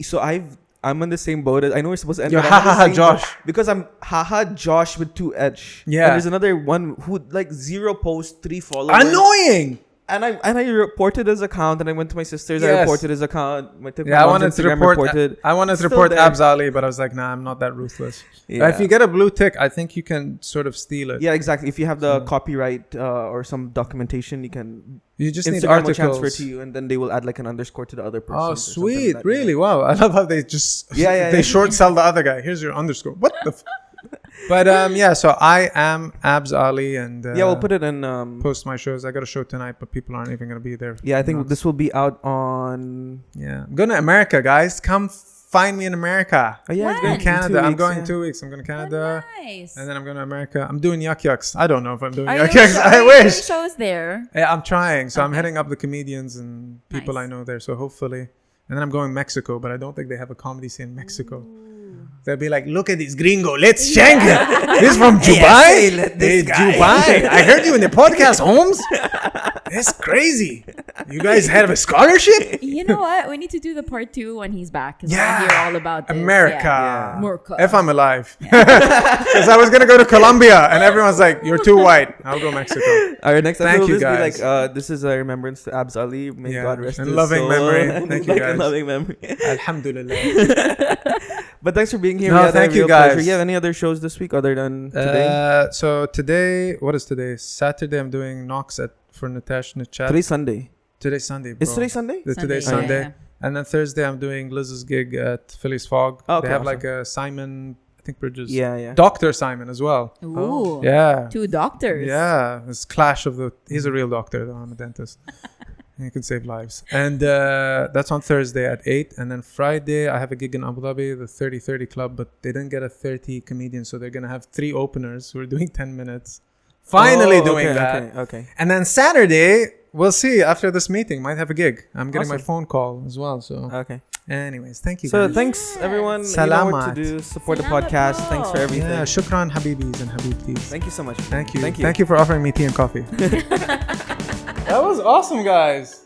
So I'm on the same boat as I know we're supposed to end. You're but I'm on the haha same Josh. boat because I'm haha Josh with 2 H. Yeah. And there's another one who like 0 posts, 3 followers. Annoying. And I reported his account, and I went to my sister's. I Yes. reported his account. My Yeah, I mom's wanted to Instagram report. reported. I wanted to Still report there. Abz Ali, but I was like, nah, I'm not that ruthless. Yeah. If you get a blue tick, I think you can sort of steal it. Yeah, exactly. If you have the So- copyright or some documentation, you can You just need Instagram will articles. transfer to you, and then they will add like an underscore to the other person. Oh, or something sweet! like that. Really? Wow! I love how they just Yeah, they yeah. short sell the other guy. Here's your underscore. What the? But yeah. So I am Abz Ali, and Yeah, we'll put it in. post my shows. I got a show tonight, but people aren't even gonna be there. Yeah, I think No. this will be out on. Yeah, I'm going to America, guys. Come find me in America. Oh yeah, it's When? going In Canada. I'm going to. 2 weeks. I'm going to Canada. Nice. And then I'm going to America. I'm doing yuck yucks. I don't know if I'm doing Are yuck you yucks. I doing wish. shows there? Yeah, I'm trying. So I'm Okay. hitting up the comedians and people Nice. I know there. So hopefully. And then I'm going Mexico, but I don't think they have a comedy scene in Mexico. They'll be like, look at this gringo. Let's shank him. This from Dubai? Hey, Dubai. I heard you in the podcast, Holmes. That's crazy. You guys have a scholarship? You know what? We need to do the part 2 when he's back. 'Cause I Yeah. want to hear all about this. America. Yeah. America. If I'm alive. Because I was going to go to Colombia and everyone's like, you're too white. I'll go Mexico. Our next Thank episode you, will just guys. be like, this is a remembrance to Abz Ali. May Yeah. God rest In his loving soul. memory. Thank you, Like, guys. in loving memory. Alhamdulillah. But thanks for being here. No, We had a thank you, real guys. pleasure. You have any other shows this week other than today? So today, what is today? Saturday, I'm doing knocks for Natasha Chat. Today's Sunday. Today's Sunday, bro. Is today Sunday? Today's Sunday, Sunday. yeah. And then Thursday, I'm doing Liz's gig at Philly's Fog. Oh, okay, they have awesome. like a Simon, I think Bridges. Yeah. Dr. Simon as well. Ooh. Yeah. 2 doctors. Yeah. This clash of he's a real doctor, though. I'm a dentist. He can save lives. And that's on Thursday at 8. And then Friday, I have a gig in Abu Dhabi, the 30-30 Club, but they didn't get a 30 comedian. So they're going to have 3 openers who are doing 10 minutes. Finally doing that. Okay. And then Saturday, we'll see after this meeting. Might have a gig. I'm getting my Awesome. phone call as well. So, Okay. anyways, thank you So guys. thanks everyone. You know what Salamat. to do. Support the Salamat podcast. po. Thanks for everything. Yeah, shukran habibis and habibtis. Thank you so much. Thank you. Thank you. Thank you for offering me tea and coffee. That was awesome, guys.